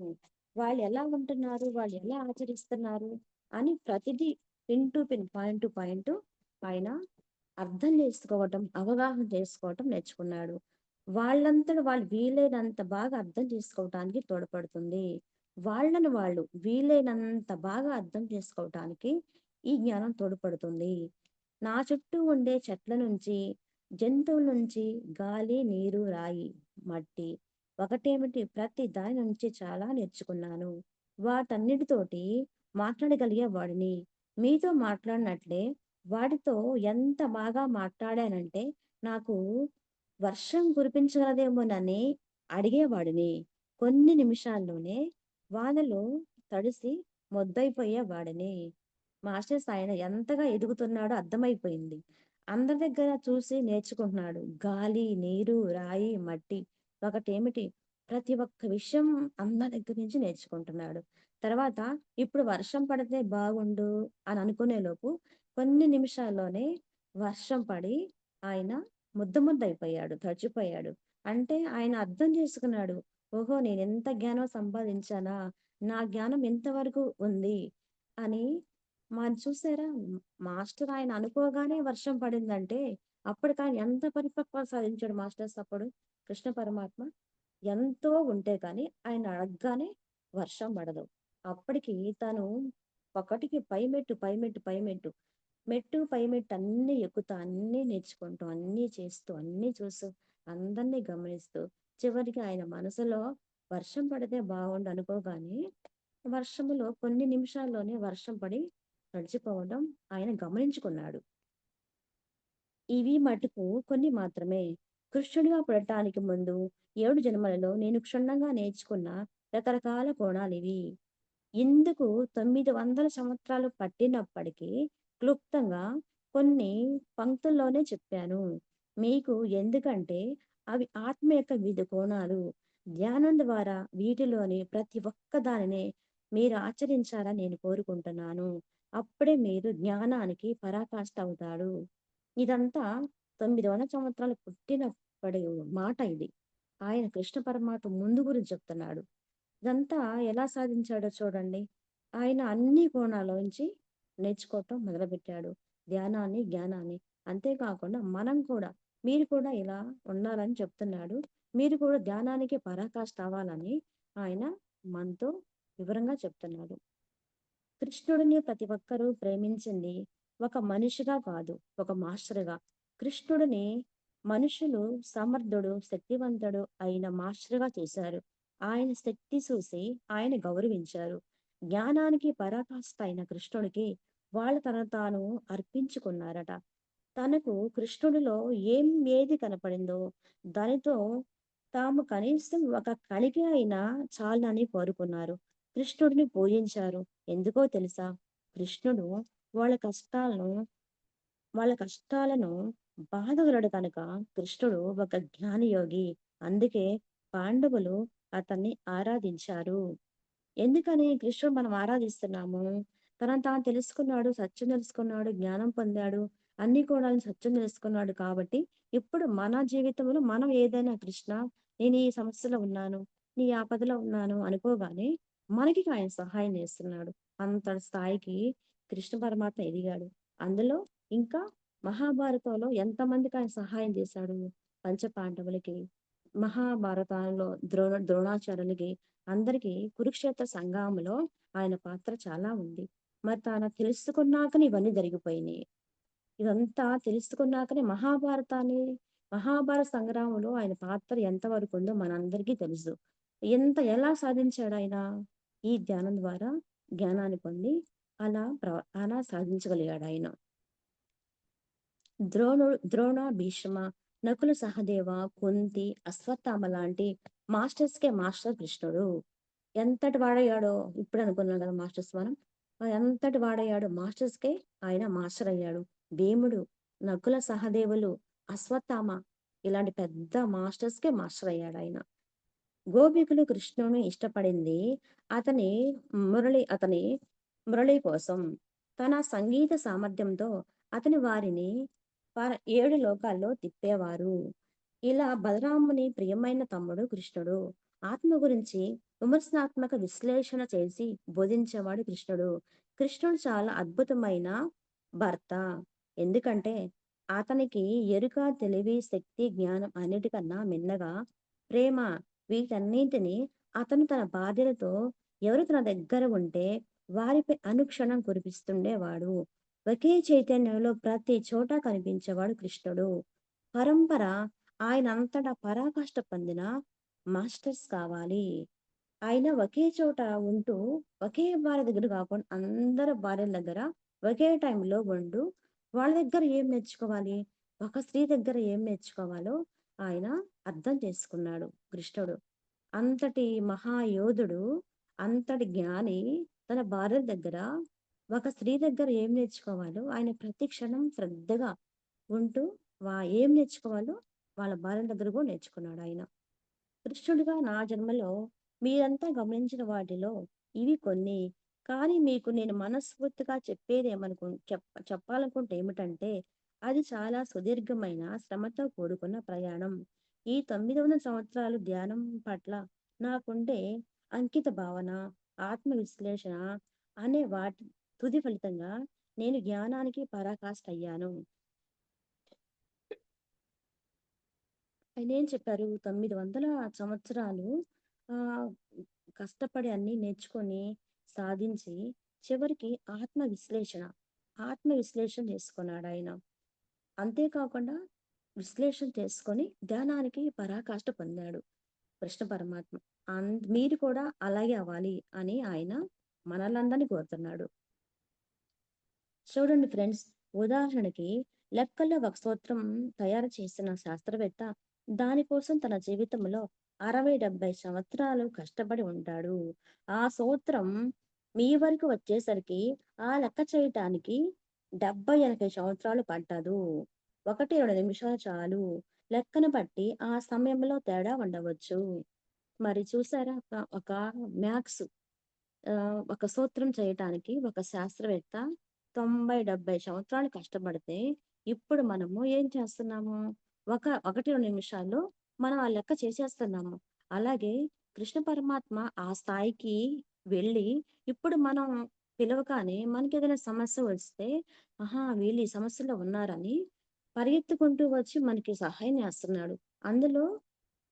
వాళ్ళు ఎలా ఉంటున్నారు? వాళ్ళు ఎలా ఆచరిస్తున్నారు? అని ప్రతిదీ pin to pin, point to point ఆయన అర్థం చేసుకోవటం, అవగాహన చేసుకోవటం నేర్చుకున్నాడు. వాళ్ళంతట వాళ్ళు వీలైనంత బాగా అర్థం చేసుకోవటానికి తోడ్పడుతుంది. వాళ్ళని వాళ్ళు వీలైనంత బాగా అర్థం చేసుకోవటానికి ఈ జ్ఞానం తోడ్పడుతుంది. నా చుట్టూ ఉండే చెట్ల నుంచి, జంతువుల నుంచి, గాలి, నీరు, రాయి, మట్టి, ఒకటేమిటి ప్రతి దాని నుంచి చాలా నేర్చుకున్నాను. వాటన్నిటితోటి మాట్లాడగలిగే వాడిని. మీతో మాట్లాడినట్లే వాడితో ఎంత బాగా మాట్లాడానంటే నాకు వర్షం కురిపించగలదేమోనని అడిగేవాడిని. కొన్ని నిమిషాల్లోనే వానలో తడిసి మొద్దయిపోయేవాడిని. మాస్టర్స్ ఆయన ఎంతగా ఎదుగుతున్నాడో అర్థమైపోయింది. అందరి దగ్గర చూసి నేర్చుకుంటున్నాడు. గాలి, నీరు, రాయి, మట్టి, ఒకటేమిటి ప్రతి ఒక్క విషయం అందరి దగ్గర నుంచి నేర్చుకుంటున్నాడు. తర్వాత ఇప్పుడు వర్షం పడితే బాగుండు అని అనుకునే లోపు కొన్ని నిమిషాల్లోనే వర్షం పడి ఆయన ముద్దయిపోయాడు. తడిచిపోయాడు. అంటే ఆయన అర్థం చేసుకున్నాడు. ఓహో! నేనెంత జ్ఞానం సంపాదించానా? నా జ్ఞానం ఎంతవరకు ఉంది అని. మరి చూసారా? మాస్టర్ ఆయన అనుకోగానే వర్షం పడిందంటే, అప్పటికాయన ఎంత పరిపక్వత సాధించాడు మాస్టర్స్ అప్పుడు. కృష్ణ పరమాత్మ. ఎంతో ఉంటే కానీ ఆయన అడగగానే వర్షం పడదు. అప్పటికి తను ఒకటికి పై మెట్టు, మెట్టు పై మెట్టు అన్నీ ఎక్కుతా, అన్నీ నేర్చుకుంటూ, అన్నీ చేస్తూ, అన్నీ చూస్తూ, అందరినీ గమనిస్తూ, చివరికి ఆయన మనసులో వర్షం పడితే బాగుండు అనుకోగానే, వర్షములో కొన్ని నిమిషాల్లోనే వర్షం పడి నడిచిపోవడం ఆయన గమనించుకున్నాడు. ఇవి మటుకు కొన్ని మాత్రమే. కృష్ణుడిగా పుట్టడానికి ముందు 7 జన్మలలో నేను క్షుణ్ణంగా నేర్చుకున్న రకరకాల కోణాలివి. ఇందుకు 900 సంవత్సరాలు పట్టినప్పటికీ క్లుప్తంగా కొన్ని పంక్తుల్లోనే చెప్పాను. మీకు ఎందుకంటే అవి ఆత్మ యొక్క వివిధ కోణాలు. ధ్యానం ద్వారా వీటిలోని ప్రతి ఒక్క దానిని మీరు ఆచరించాలని నేను కోరుకుంటున్నాను. అప్పుడే మీరు జ్ఞానానికి పరాకాష్ట అవుతాడు. ఇదంతా 900 సంవత్సరాలు పుట్టినప్పటి మాట ఇది. ఆయన కృష్ణ పరమాత్మ ముందు గురించి చెప్తున్నాడు. ఇదంతా ఎలా సాధించాడో చూడండి. ఆయన అన్ని కోణాల్లోంచి నేర్చుకోవటం మొదలుపెట్టాడు. ధ్యానాన్ని, జ్ఞానాన్ని. అంతేకాకుండా మనం కూడా మీరు కూడా ఇలా ఉండాలని చెప్తున్నాడు. మీరు కూడా ధ్యానానికి పరాకాష్ట అవ్వాలని ఆయన మనతో వివరంగా చెప్తున్నాడు. కృష్ణుడిని ప్రతి ఒక్కరూ ప్రేమించింది ఒక మనిషిగా కాదు, ఒక మాస్టర్‌గా. కృష్ణుడిని మనుషులు సమర్థుడు, శక్తివంతుడు అయిన మాస్టర్‌గా చేశారు. ఆయన శక్తి చూసి ఆయన గౌరవించారు. జ్ఞానానికి పరాకాష్ట అయిన కృష్ణుడికి వాళ్ళు తనను తాను అర్పించుకున్నారట. తనకు కృష్ణుడిలో ఏది కనపడిందో దానితో తాము కనీసం ఒక కణిక అయినా చాలని కోరుకున్నారు. కృష్ణుడిని పూజించారు. ఎందుకో తెలుసా? కృష్ణుడు వాళ్ళ కష్టాలను వాళ్ళ కష్టాలను బాధగలడు కనుక కృష్ణుడు ఒక జ్ఞానయోగి. అందుకే పాండవులు అతన్ని ఆరాధించారు. ఎందుకని కృష్ణుడు మనం ఆరాధిస్తున్నాము? తనను తాను తెలుసుకున్నాడు, సత్యం తెలుసుకున్నాడు, జ్ఞానం పొందాడు. అన్ని కోణాలను సత్యం తెలుసుకున్నాడు కాబట్టి, ఇప్పుడు మన జీవితంలో మనం ఏదైనా కృష్ణ నేను ఈ సమస్యలో ఉన్నాను, నీ ఆపదలో ఉన్నాను అనుకోగానే మనకి ఆయన సహాయం చేస్తున్నాడు. అంతటి స్థాయికి కృష్ణ పరమాత్మ ఎదిగాడు. అందులో ఇంకా మహాభారతంలో ఎంతమందికి ఆయన సహాయం చేశాడు? పంచపాండవులకి, మహాభారతంలో ద్రోణాచార్యులకి, అందరికీ కురుక్షేత్ర సంగ్రామంలో ఆయన పాత్ర చాలా ఉంది. మరి తాను తెలుసుకున్నాకనే ఇవన్నీ జరిగిపోయినాయి. ఇదంతా తెలుసుకున్నాకనే మహాభారత సంగ్రామంలో ఆయన పాత్ర ఎంతవరకు ఉందో మనందరికీ తెలుసు. ఎలా సాధించాడు ఆయన? ఈ ధ్యానం ద్వారా జ్ఞానాన్ని పొంది అలా సాధించగలిగాడు ఆయన. ద్రోణ, భీష్మ, నకుల, సహదేవ, కుంతి, అశ్వత్థామ లాంటి మాస్టర్స్‌కే మాస్టర్ కృష్ణుడు. ఎంతటి వాడయ్యాడో ఇప్పుడు అనుకున్నాం కదా మాస్టర్స్ మనం. ఎంతటి వాడయ్యాడో మాస్టర్స్‌కే ఆయన మాస్టర్ అయ్యాడు. భీముడు, నకుల సహదేవులు, అశ్వత్థామ ఇలాంటి పెద్ద మాస్టర్స్‌కే మాస్టర్ అయ్యాడు ఆయన. గోపికలు కృష్ణుని ఇష్టపడింది అతని అతని మురళి కోసం. తన సంగీత సామర్థ్యంతో వారిని 7 లోకాల్లో తిప్పేవారు. ఇలా బలరాముని ప్రియమైన తమ్ముడు కృష్ణుడు. ఆత్మ గురించి విమర్శనాత్మక విశ్లేషణ చేసి బోధించేవాడు కృష్ణుడు. కృష్ణుడు చాలా అద్భుతమైన భర్త. ఎందుకంటే అతనికి ఎరుక, తెలివి, శక్తి, జ్ఞానం అన్నిటికన్నా మిన్నగా ప్రేమ, వీటన్నింటినీ అతను తన భార్యలతో ఎవరు తన దగ్గర ఉంటే వారిపై అనుక్షణం కురిపిస్తుండేవాడు. ఒకే చైతన్యంలో ప్రతి చోట కనిపించేవాడు కృష్ణుడు. పరంపర ఆయన అంతటా పరాకాష్ట పొందిన మాస్టర్స్ కావాలి. ఆయన ఒకే చోట ఉంటూ ఒకే భార్య దగ్గర కాకుండా అందరి భార్యల దగ్గర ఒకే టైంలో ఉంటూ వాళ్ళ దగ్గర ఏం నేర్చుకోవాలి, ఒక స్త్రీ దగ్గర ఏం నేర్చుకోవాలో ఆయన అర్థం చేసుకున్నాడు కృష్ణుడు. అంతటి మహాయోధుడు, అంతటి జ్ఞాని తన భార్య దగ్గర ఒక స్త్రీ దగ్గర ఏం నేర్చుకోవాలో ఆయన ప్రతి క్షణం శ్రద్ధగా ఉంటూ ఏం నేర్చుకోవాలో వాళ్ళ భార్య దగ్గర కూడా నేర్చుకున్నాడు ఆయన. కృష్ణుడిగా నా జన్మలో మీరంతా గమనించిన వాటిలో ఇవి కొన్ని. కానీ మీకు నేను మనస్ఫూర్తిగా చెప్పాలనుకుంటే ఏమిటంటే అది చాలా సుదీర్ఘమైన శ్రమతో కూడుకున్న ప్రయాణం. ఈ 900 సంవత్సరాలు ధ్యానం పట్ల నాకుండే అంకిత భావన, ఆత్మ విశ్లేషణ అనే వాటి తుది ఫలితంగా నేను జ్ఞానానికి పరాకాష్ట అయ్యాను. ఆయనేం చెప్పారు? 900 సంవత్సరాలు ఆహ్, కష్టపడి అన్నీ నేర్చుకొని, సాధించి, చివరికి ఆత్మ విశ్లేషణ చేసుకున్నాడాయన. అంతేకాకుండా విశ్లేషణ చేసుకొని ధ్యానానికి పరాకాష్ట పొందాడు కృష్ణ పరమాత్మ. మీరు కూడా అలాగే అవ్వాలి అని ఆయన మనలందరిని కోరుతున్నాడు. చూడండి ఫ్రెండ్స్, ఉదాహరణకి లెక్కల్లో ఒక సూత్రం తయారు చేసిన శాస్త్రవేత్త దానికోసం తన జీవితంలో 60-70 సంవత్సరాలు కష్టపడి ఉంటాడు. ఆ సూత్రం మీ వరకు వచ్చేసరికి ఆ లెక్క చేయటానికి 70-80 సంవత్సరాలు పట్టదు. 1-2 నిమిషాలు చాలు. లెక్కను బట్టి ఆ సమయంలో తేడా ఉండవచ్చు. మరి చూసారా? ఒక మ్యాథ్స్ ఒక సూత్రం చేయటానికి ఒక శాస్త్రవేత్త 90, 70 సంవత్సరాలు కష్టపడితే, ఇప్పుడు మనము ఏం చేస్తున్నాము? 1, 2 నిమిషాల్లో మనం ఆ లెక్క చేసేస్తున్నాము. అలాగే కృష్ణ పరమాత్మ ఆ స్థాయికి వెళ్ళి, ఇప్పుడు మనం పిలవగానే మనకేదైనా సమస్య వస్తే, ఆహా! వీళ్ళు ఈ సమస్యలో ఉన్నారని పరిగెత్తుకుంటూ వచ్చి మనకి సహాయం చేస్తున్నాడు. అందులో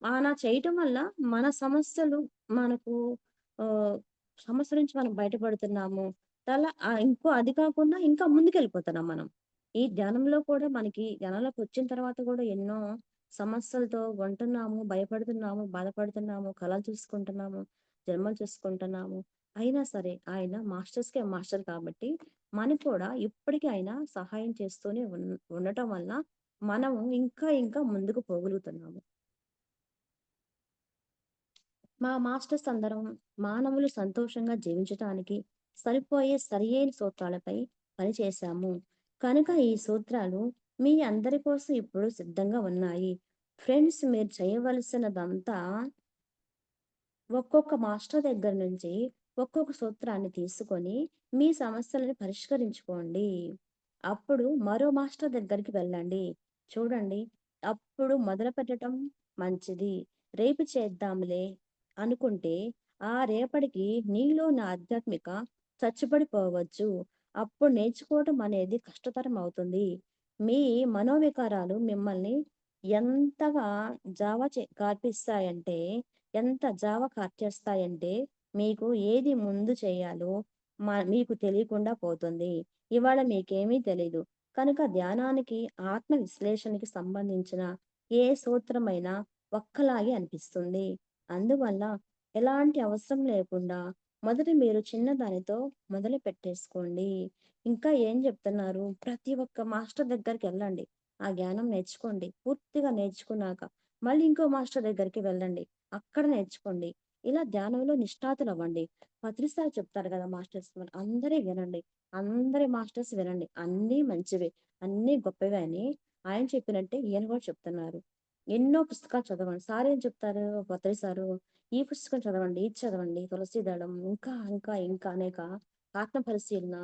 అలా చేయటం వల్ల మన సమస్యలు మనకు ఆహ్, సమస్య నుంచి మనం బయటపడుతున్నాము. ఇంకో అది కాకుండా ఇంకా ముందుకెళ్ళిపోతున్నాం మనం. ఈ ధ్యానంలో కూడా మనకి ధ్యానంలోకొచ్చిన తర్వాత కూడా ఎన్నో సమస్యలతో ఉంటున్నాము, భయపడుతున్నాము, బాధపడుతున్నాము, కలలు చూసుకుంటున్నాము, జన్మలు చూసుకుంటున్నాము. అయినా సరే ఆయన మాస్టర్స్‌కే మాస్టర్ కాబట్టి మనకు కూడా ఇప్పటికి ఆయన సహాయం చేస్తూనే ఉండటం వల్ల మనము ఇంకా ఇంకా ముందుకు పోగలుగుతున్నాము. మా మాస్టర్స్ అందరం మానవులు సంతోషంగా జీవించటానికి సరిపోయే సరియైన సూత్రాలపై పనిచేశాము. కనుక ఈ సూత్రాలు మీ అందరి కోసం ఇప్పుడు సిద్ధంగా ఉన్నాయి. ఫ్రెండ్స్, మీరు చేయవలసినదంతా ఒక్కొక్క మాస్టర్ దగ్గర నుంచి ఒక్కొక్క సూత్రాన్ని తీసుకొని మీ సమస్యలను పరిష్కరించుకోండి. అప్పుడు మరో మాస్టర్ దగ్గరికి వెళ్ళండి. చూడండి, అప్పుడు మొదలుపెట్టటం మంచిది. రేపు చేద్దాంలే అనుకుంటే ఆ రేపటికి నీలోని ఆధ్యాత్మిక చచ్చుబడిపోవచ్చు. అప్పుడు నేర్చుకోవటం అనేది కష్టతరం అవుతుంది. మీ మనోవికారాలు మిమ్మల్ని ఎంతగా కార్పిస్తాయంటే ఎంత జావ కార్చేస్తాయంటే, మీకు ఏది ముందు చేయాలో మీకు తెలియకుండా పోతుంది. ఇవాళ మీకేమీ తెలీదు. కనుక ధ్యానానికి, ఆత్మ విశ్లేషణకి సంబంధించిన ఏ సూత్రమైనా ఒక్కలాగే అనిపిస్తుంది. అందువల్ల ఎలాంటి అవసరం లేకుండా మొదట మీరు చిన్నదానితో మొదలు పెట్టేసుకోండి. ఇంకా ఏం చెప్తున్నారు? ప్రతి ఒక్క మాస్టర్ దగ్గరికెళ్ళండి. ఆ జ్ఞానం నేర్చుకోండి. పూర్తిగా నేర్చుకున్నాక మళ్ళీ ఇంకో మాస్టర్ దగ్గరికి వెళ్ళండి. అక్కడ నేర్చుకోండి. ఇలా ధ్యానంలో నిష్ణాతులవ్వండి. పత్రిసారి చెప్తారు కదా మాస్టర్స్, మరి అందరి వినండి. అందరి మాస్టర్స్ వినండి. అన్నీ మంచివే, అన్నీ గొప్పవే అని ఆయన చెప్పినట్టే ఈయన కూడా చెప్తున్నారు. ఎన్నో పుస్తకాలు చదవండి. సారేం చెప్తారు పత్రి సారు? ఈ పుస్తకం చదవండి, ఇది చదవండి, తులసీదళం, ఇంకా ఇంకా ఇంకా అనేక ఆత్మ పరిశీలన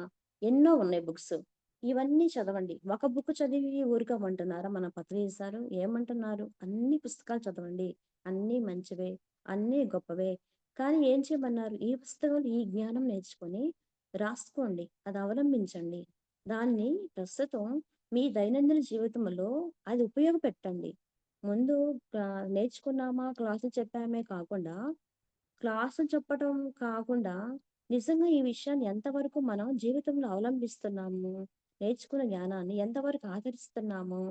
ఎన్నో ఉన్నాయి బుక్స్. ఇవన్నీ చదవండి. ఒక బుక్ చదివి ఊరుకోమంటున్నారా మన పత్రి సారు? ఏమంటున్నారు? అన్ని పుస్తకాలు చదవండి. అన్నీ మంచివే, అన్నీ గొప్పవే. కానీ ఏం చేయమన్నారు? ఈ పుస్తకంలో ఈ జ్ఞానం నేర్చుకొని రాసుకోండి. అది అవలంబించండి. దాన్ని ప్రస్తుతం మీ దైనందిన జీవితంలో అది ఉపయోగపెట్టండి. ముందు నేర్చుకున్నామా, క్లాసులు చెప్పామే కాకుండా, క్లాసులు చెప్పటం కాకుండా, నిజంగా ఈ విషయాన్ని ఎంతవరకు మనం జీవితంలో అవలంబిస్తున్నాము? నేర్చుకున్న జ్ఞానాన్ని ఎంతవరకు ఆచరిస్తున్నాము?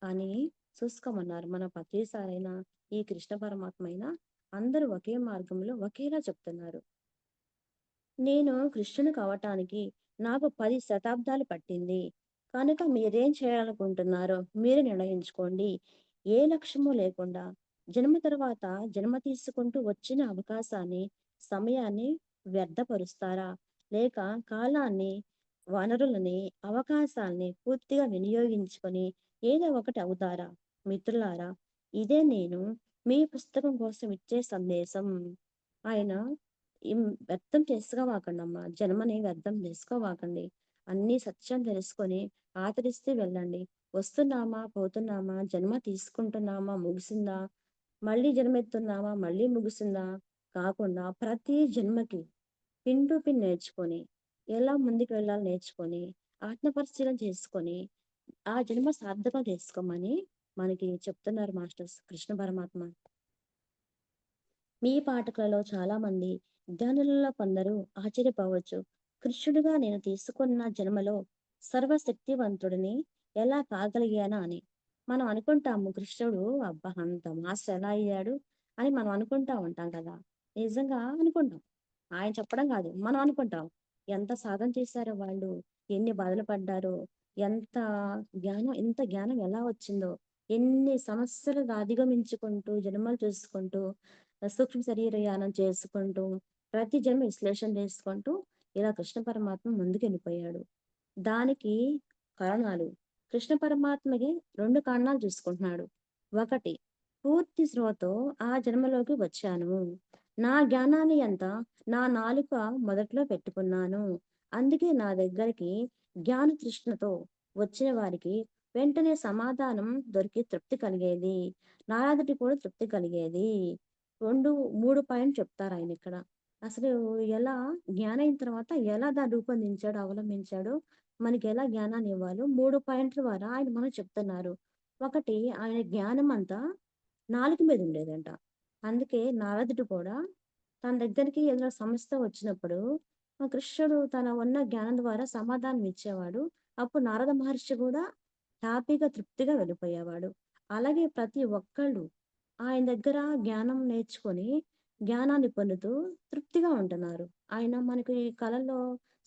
అని చూసుకోమన్నారు. మన పత్రి సారైనా, ఈ కృష్ణ పరమాత్మ అయినా అందరూ ఒకే మార్గంలో ఒకేలా చెప్తున్నారు. నేను కృష్ణుని కావటానికి నాకు 10 శతాబ్దాలు పట్టింది. కనుక మీరేం చేయాలనుకుంటున్నారో మీరు నిర్ణయించుకోండి. ఏ లక్ష్యము లేకుండా జన్మ తర్వాత జన్మ తీసుకుంటూ వచ్చిన అవకాశాన్ని, సమయాన్ని వ్యర్థపరుస్తారా? లేక కాలాన్ని, వనరులని, అవకాశాల్ని పూర్తిగా వినియోగించుకొని ఏదో ఒకటి అవుతారా? మిత్రులారా, ఇదే నేను మీ పుస్తకం కోసం ఇచ్చే సందేశం. ఆయన వ్యర్థం చేసుకోవాకండమ్మా. జన్మని వ్యర్థం చేసుకోవాకండి. అన్నీ సత్యం తెలుసుకొని ఆచరిస్తూ వెళ్ళండి. వస్తున్నామా, పోతున్నామా, జన్మ తీసుకుంటున్నామా, ముగిసిందా, మళ్ళీ జన్మెత్తున్నామా, మళ్ళీ ముగిసిందా కాకుండా ప్రతి జన్మకి పిన్ టు పిన్ నేర్చుకొని, ఎలా ముందుకు వెళ్ళాలో నేర్చుకొని, ఆత్మ పరిశీలన చేసుకొని, ఆ జన్మ సార్థకం చేసుకోమని మనకి చెప్తున్నారు మాస్టర్స్ కృష్ణ పరమాత్మ. మీ పాఠకులలో చాలామంది, జ్ఞానులలో కొందరు ఆశ్చర్యపోవచ్చు. కృష్ణుడిగా నేను తీసుకున్న జన్మలో సర్వశక్తివంతుడిని ఎలా కాగలిగానా అని. మనం అనుకుంటాము కృష్ణుడు అబ్బా! అంత మాస్టర్ ఎలా అయ్యాడు అని మనం అనుకుంటా ఉంటాం కదా! నిజంగా అనుకుంటాం. ఆయన చెప్పడం కాదు, మనం అనుకుంటాం. ఎంత సాధన చేశారో వాళ్ళు, ఎన్ని బాధలు పడ్డారో, ఎంత ఎంత జ్ఞానం ఎలా వచ్చిందో, ఎన్ని సమస్యలు అధిగమించుకుంటూ, జన్మలు చూసుకుంటూ, సూక్ష్మ శరీరయానం చేసుకుంటూ, ప్రతి జన్మ విశ్లేషణ చేసుకుంటూ, ఇలా కృష్ణ పరమాత్మ ముందుకెళ్ళిపోయాడు. దానికి కారణాలు కృష్ణ పరమాత్మకి 2 కారణాలు చూసుకుంటున్నాడు. ఒకటి, పూర్తి స్పృహతో ఆ జన్మలోకి వచ్చాను. నా జ్ఞానాన్ని అంతా నా నాలుక మొదట్లో పెట్టుకున్నాను. అందుకే నా దగ్గరికి జ్ఞాన తృష్ణతో వచ్చిన వారికి వెంటనే సమాధానం దొరికి తృప్తి కలిగేది. నారదుడికి కూడా తృప్తి కలిగేది. 2, 3 పాయింట్ చెప్తారు ఆయన ఇక్కడ. అసలు ఎలా జ్ఞానం అయిన తర్వాత ఎలా దాన్ని రూపొందించాడు, అవలంబించాడో, మనకి ఎలా జ్ఞానాన్ని ఇవ్వాలో 3 పాయింట్ల ద్వారా ఆయన మనకు చెప్తున్నారు. ఒకటి, ఆయన జ్ఞానం అంతా నాలుక మీద ఉండేదంట. అందుకే నారదుడు కూడా తన దగ్గరికి ఏదైనా సమస్య వచ్చినప్పుడు కృష్ణుడు తన ఉన్న జ్ఞానం ద్వారా సమాధానం ఇచ్చేవాడు. అప్పుడు నారద మహర్షి కూడా హ్యాపీగా, తృప్తిగా వెళ్ళిపోయేవాడు. అలాగే ప్రతి ఒక్కళ్ళు ఆయన దగ్గర జ్ఞానం నేర్చుకొని, జ్ఞానాన్ని పొందుతూ తృప్తిగా ఉంటున్నారు. ఆయన మనకి కళల్లో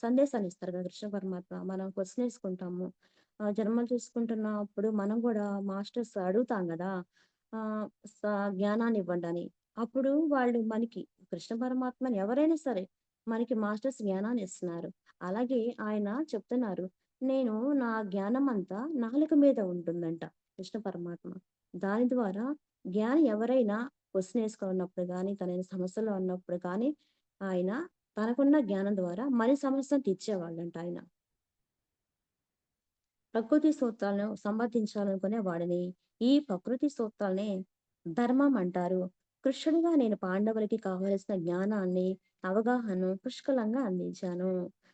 సందేశాన్ని ఇస్తారు కదా కృష్ణ పరమాత్మ. మనం క్వెషన్ వేసుకుంటాము. జన్మలు చూసుకుంటున్నప్పుడు మనం కూడా మాస్టర్స్ అడుగుతాం కదా! ఆహ్, స జ్ఞానాన్ని ఇవ్వండని. అప్పుడు వాళ్ళు మనకి కృష్ణ పరమాత్మని ఎవరైనా సరే మనకి మాస్టర్స్ జ్ఞానాన్ని ఇస్తున్నారు. అలాగే ఆయన చెప్తున్నారు. నేను నా జ్ఞానం అంతా నాలుక మీద ఉంటుందంట కృష్ణ పరమాత్మ. దాని ద్వారా జ్ఞాని ఎవరైనా క్వెషన్ ఏసుకున్నప్పుడు గానీ, తనైన సమస్యలో ఉన్నప్పుడు కానీ, ఆయన తనకున్న జ్ఞానం ద్వారా మన సమస్యను తీర్చేవాళ్ళంట ఆయన. ప్రకృతి సూత్రాలను సమర్థించాలనుకునే వాడిని. ఈ ప్రకృతి సూత్రాలనే ధర్మం అంటారు. కృష్ణుడిగా నేను పాండవులకి కావలసిన జ్ఞానాన్ని, అవగాహనను పుష్కలంగా అందించాను.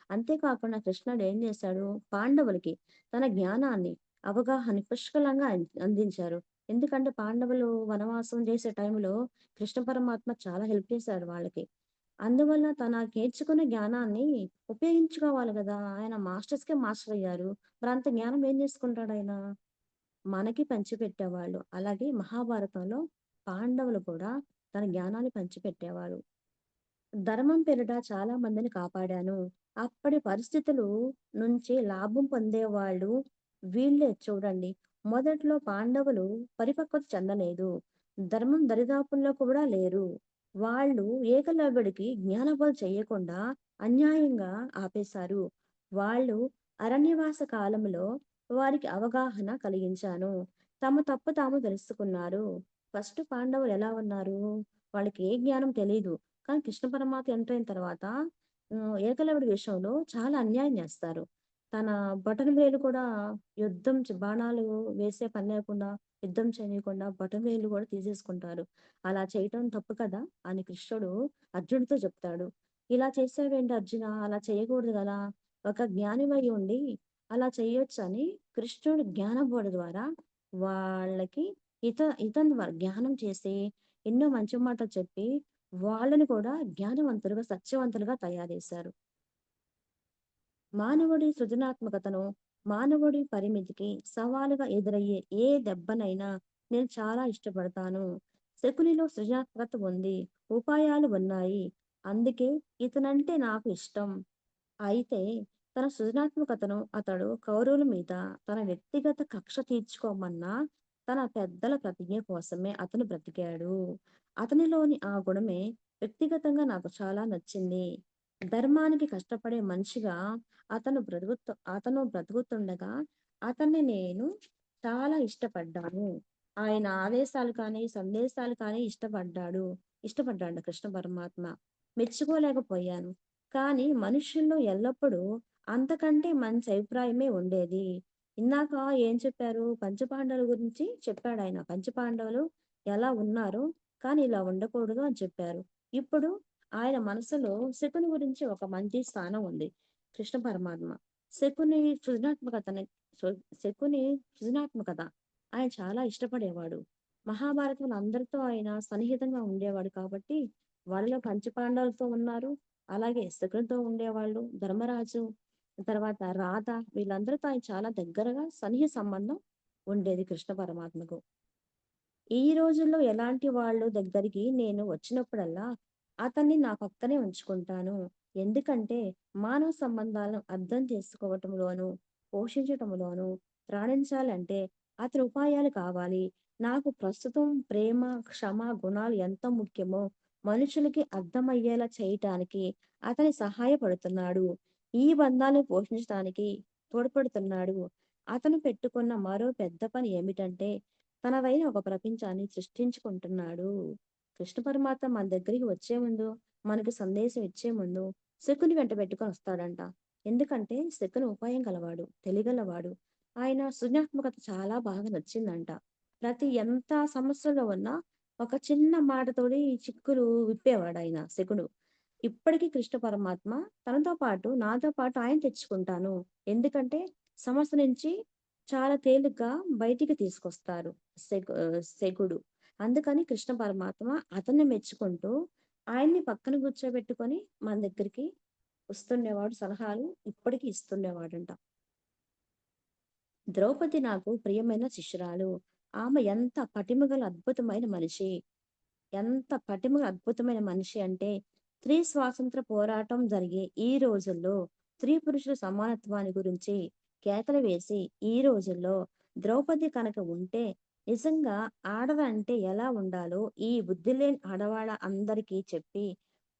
అంతేకాకుండా కృష్ణుడు ఏం చేశాడు? పాండవులకి తన జ్ఞానాన్ని, అవగాహన పుష్కలంగా అందించారు. ఎందుకంటే పాండవులు వనవాసం చేసే టైంలో కృష్ణ పరమాత్మ చాలా హెల్ప్ చేశాడు వాళ్ళకి. అందువల్ల తన నేర్చుకున్న జ్ఞానాన్ని ఉపయోగించుకోవాలి గదా! ఆయన మాస్టర్స్‌కే మాస్టర్ అయ్యారు. మరంత జ్ఞానం ఏం చేసుకుంటాడాయన? మనకి పంచిపెట్టేవాళ్ళు. అలాగే మహాభారతంలో పాండవులు కూడా తన జ్ఞానాన్ని పంచిపెట్టేవారు. ధర్మం పేరిట చాలా మందిని కాపాడాను. అప్పటి పరిస్థితులు నుంచి లాభం పొందేవాళ్ళు వీళ్ళే చూడండి. మొదట్లో పాండవులు పరిపక్వత చెందలేదు. ధర్మం దరిదాపుల్లో కూడా లేరు. వాళ్ళు ఏకలవ్యుడికి జ్ఞానబోధ చేయకుండా అన్యాయంగా ఆపేశారు. వాళ్ళు అరణ్యవాస కాలంలో వారికి అవగాహన కలిగించాను. తమ తప్పు తాము తెలుసుకున్నారు. ఫస్ట్ పాండవులు ఎలా ఉన్నారు? వాళ్ళకి ఏ జ్ఞానం తెలీదు. కానీ కృష్ణ పరమాత్మ ఎంటర్ అయిన తర్వాత ఏకలవ్యుడి విషయంలో చాలా అన్యాయం చేస్తారు. తన బొటనవేలు కూడా బాణాలు వేసే పని లేకుండా, యుద్ధం చేయనీయకుండా బొటనవేలు కూడా తీసేసుకుంటారు. అలా చేయటం తప్పు కదా! అని కృష్ణుడు అర్జునుడితో చెప్తాడు. ఇలా చేసావేంటి అర్జున? అలా చేయకూడదు గదా! ఒక జ్ఞానివై ఉండి అలా చేయొచ్చని కృష్ణుడు జ్ఞానబోధ ద్వారా వాళ్ళకి ఇతని ద్వారా జ్ఞానం చేసి ఎన్నో మంచి మాటలు చెప్పి వాళ్ళని కూడా జ్ఞానవంతులుగా, సత్యవంతులుగా తయారు చేశారు. మానవుడి సృజనాత్మకతను, మానవుడి పరిమితికి సవాలుగా ఎదురయ్యే ఏ దెబ్బనైనా నేను చాలా ఇష్టపడతాను. శకునిలో సృజనాత్మకత ఉంది. ఉపాయాలు ఉన్నాయి. అందుకే ఇతనంటే నాకు ఇష్టం. అయితే తన సృజనాత్మకతను అతడు కౌరవుల మీద తన వ్యక్తిగత కక్ష తీర్చుకోమన్నా తన పెద్దల ప్రతిజ్ఞ కోసమే అతను బ్రతికాడు. అతనిలోని ఆ గుణమే వ్యక్తిగతంగా నాకు చాలా నచ్చింది. ధర్మానికి కష్టపడే మనిషిగా అతను బ్రతుకుతుండగా అతన్ని నేను చాలా ఇష్టపడ్డాను. ఆయన ఆదేశాలు కానీ, సందేశాలు కానీ ఇష్టపడ్డాడు కృష్ణ పరమాత్మ. మెచ్చుకోలేకపోయాను. కానీ మనుషుల్లో ఎల్లప్పుడూ అంతకంటే మంచి అభిప్రాయమే ఉండేది. ఇందాక ఏం చెప్పారు? పంచపాండవుల గురించి చెప్పాడాయన. పంచపాండవులు ఎలా ఉన్నారో, కానీ ఇలా ఉండకూడదు అని చెప్పారు. ఇప్పుడు ఆయన మనసులో శకుని గురించి ఒక మంచి స్థానం ఉంది. కృష్ణ పరమాత్మ. శకుని సృజనాత్మకతని శకుని సృజనాత్మకత ఆయన చాలా ఇష్టపడేవాడు. మహాభారతంలో అందరితో ఆయన సన్నిహితంగా ఉండేవాడు కాబట్టి, వాళ్ళలో పంచపాండవులతో ఉన్నారు. అలాగే శకునితో ఉండేవాళ్ళు. ధర్మరాజు, తర్వాత రాధ వీళ్ళందరితో ఆయన చాలా దగ్గరగా సన్నిహిత సంబంధం ఉండేది కృష్ణ పరమాత్మకు. ఈ రోజుల్లో ఎలాంటి వాళ్ళు దగ్గరికి నేను వచ్చినప్పుడల్లా అతన్ని నా పక్కనే ఉంచుకుంటాను. ఎందుకంటే మానవ సంబంధాలను అర్థం చేసుకోవటంలోను, పోషించటంలోను రాణించాలంటే అతని ఉపాయాలు కావాలి. నాకు ప్రస్తుతం ప్రేమ, క్షమ గుణాలు ఎంత ముఖ్యమో మనుషులకి అర్థమయ్యేలా చేయటానికి అతని సహాయపడుతున్నాడు. ఈ బంధాలను పోషించడానికి తోడ్పడుతున్నాడు. అతను పెట్టుకున్న మరో పెద్ద పని ఏమిటంటే తనదైన ఒక ప్రపంచాన్ని సృష్టించుకుంటున్నాడు. కృష్ణ పరమాత్మ మన దగ్గరికి వచ్చే ముందు, మనకి సందేశం ఇచ్చే ముందు శకుని వెంట పెట్టుకొని వస్తాడంట. ఎందుకంటే శకుని ఉపాయం గలవాడు, తెలియగలవాడు. ఆయన సృజనాత్మకత చాలా బాగా నచ్చిందంట. ప్రతి ఎంత సమస్యలో ఉన్నా ఒక చిన్న మాటతోటి ఈ చిక్కులు విప్పేవాడు ఆయన శకుడు. ఇప్పటికీ కృష్ణ పరమాత్మ తనతో పాటు, నాతో పాటు ఆయన తెచ్చుకుంటాను. ఎందుకంటే సమస్య నుంచి చాలా తేలిగ్గా బయటికి తీసుకొస్తారు శకుడు. అందుకని కృష్ణ పరమాత్మ అతన్ని మెచ్చుకుంటూ ఆయన్ని పక్కన కూర్చోబెట్టుకొని మన దగ్గరికి వస్తుండేవాడు. సలహాలు ఇప్పటికీ ఇస్తుండేవాడంట. ద్రౌపది నాకు ప్రియమైన శిష్యురాలు. ఆమె ఎంత పటిమగల అద్భుతమైన మనిషి. ఎంత పటిమగల అద్భుతమైన మనిషి అంటే స్త్రీ స్వాతంత్ర పోరాటం జరిగే ఈ రోజుల్లో స్త్రీ పురుషుల సమానత్వాన్ని గురించి కేకలు వేసి ఈ రోజుల్లో ద్రౌపది కనుక ఉంటే నిజంగా ఆడదంటే ఎలా ఉండాలో ఈ బుద్ధి లేని ఆడవాళ్ళ అందరికీ చెప్పి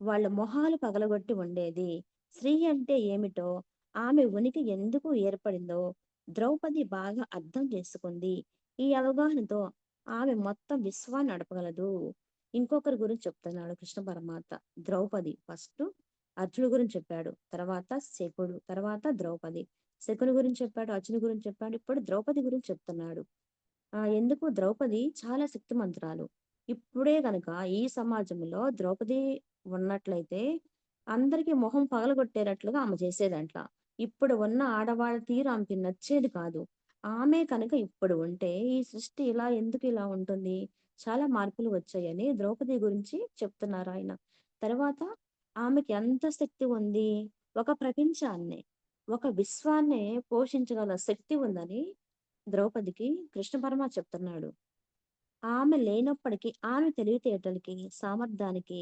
వాళ్ళ మొహాలు పగలగొట్టి ఉండేది. స్త్రీ అంటే ఏమిటో, ఆమె ఉనికి ఎందుకు ఏర్పడిందో ద్రౌపది బాగా అర్థం చేసుకుంది. ఈ అవగాహనతో ఆమె మొత్తం విశ్వాన్ని నడపగలదు. ఇంకొకరి గురించి చెప్తున్నాడు కృష్ణ పరమాత్మ. ద్రౌపది ఫస్ట్ అర్జునుడి గురించి చెప్పాడు. తర్వాత శకుడు, తర్వాత ద్రౌపది. శకుని గురించి చెప్పాడు, అర్జునుడి గురించి చెప్పాడు. ఇప్పుడు ద్రౌపది గురించి చెప్తున్నాడు. ఎందుకు ద్రౌపది చాలా శక్తిమంతురాలు. ఇప్పుడే గనక ఈ సమాజంలో ద్రౌపది ఉన్నట్లయితే అందరికీ మొహం పగలగొట్టేటట్లుగా ఆమె చేసేదంట. ఇప్పుడు ఉన్న ఆడవాళ్ళ తీరు ఆమెకి నచ్చేది కాదు. ఆమె కనుక ఇప్పుడు ఉంటే ఈ సృష్టి ఇలా ఎందుకు ఇలా ఉంటుంది? చాలా మార్పులు వచ్చాయని ద్రౌపది గురించి చెప్తున్నారు ఆయన. తర్వాత ఆమెకి ఎంత శక్తి ఉంది? ఒక ప్రపంచాన్ని, ఒక విశ్వాన్నే పోషించగల శక్తి ఉందని ద్రౌపదికి కృష్ణ పరమాత్మ చెప్తున్నాడు. ఆమె లేనప్పటికీ ఆమె తెలివితేటలకి, సామర్థ్యానికి,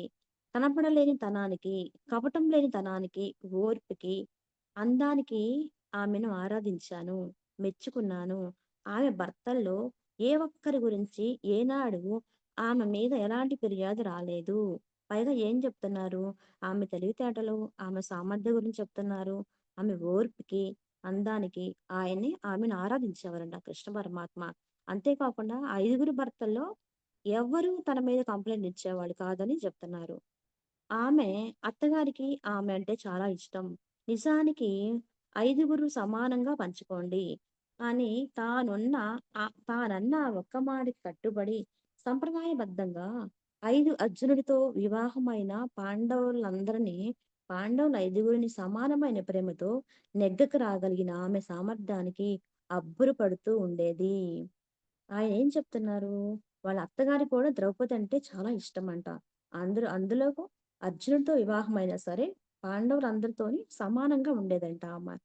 కనపడలేని తనానికి, కపటం లేని తనానికి, ఓర్పుకి, అందానికి ఆమెను ఆరాధించాను, మెచ్చుకున్నాను. ఆమె భర్తల్లో ఏ ఒక్కరి గురించి ఏనాడు ఆమె మీద ఎలాంటి ఫిర్యాదు రాలేదు. పైగా ఏం చెప్తున్నారు? ఆమె తెలివితేటలు, ఆమె సామర్థ్యం గురించి చెప్తున్నారు. ఆమె ఓర్పుకి, అందానికి ఆమెను ఆరాధించేవారంట కృష్ణ పరమాత్మ. అంతేకాకుండా ఆ ఐదుగురు భర్తల్లో ఎవ్వరూ తన మీద కంప్లైంట్ ఇచ్చేవాళ్ళు కాదని చెప్తున్నారు. ఆమె అత్తగారికి ఆమె అంటే చాలా ఇష్టం. నిజానికి ఐదుగురు సమానంగా పంచుకోండి అని తానన్న ఒక్క మాటకి కట్టుబడి సంప్రదాయబద్ధంగా అర్జునుడితో వివాహమైన పాండవుల ఐదుగురిని సమానమైన ప్రేమతో నెగ్గకు రాగలిగిన ఆమె సామర్థ్యానికి అబ్బురు పడుతూ ఉండేది. ఆయన ఏం చెప్తున్నారు? వాళ్ళ అత్తగారికి కూడా ద్రౌపది అంటే చాలా ఇష్టమంట. అందులో అర్జునుడితో వివాహమైనా సరే పాండవులందరితోని సమానంగా ఉండేదంట ఆమె.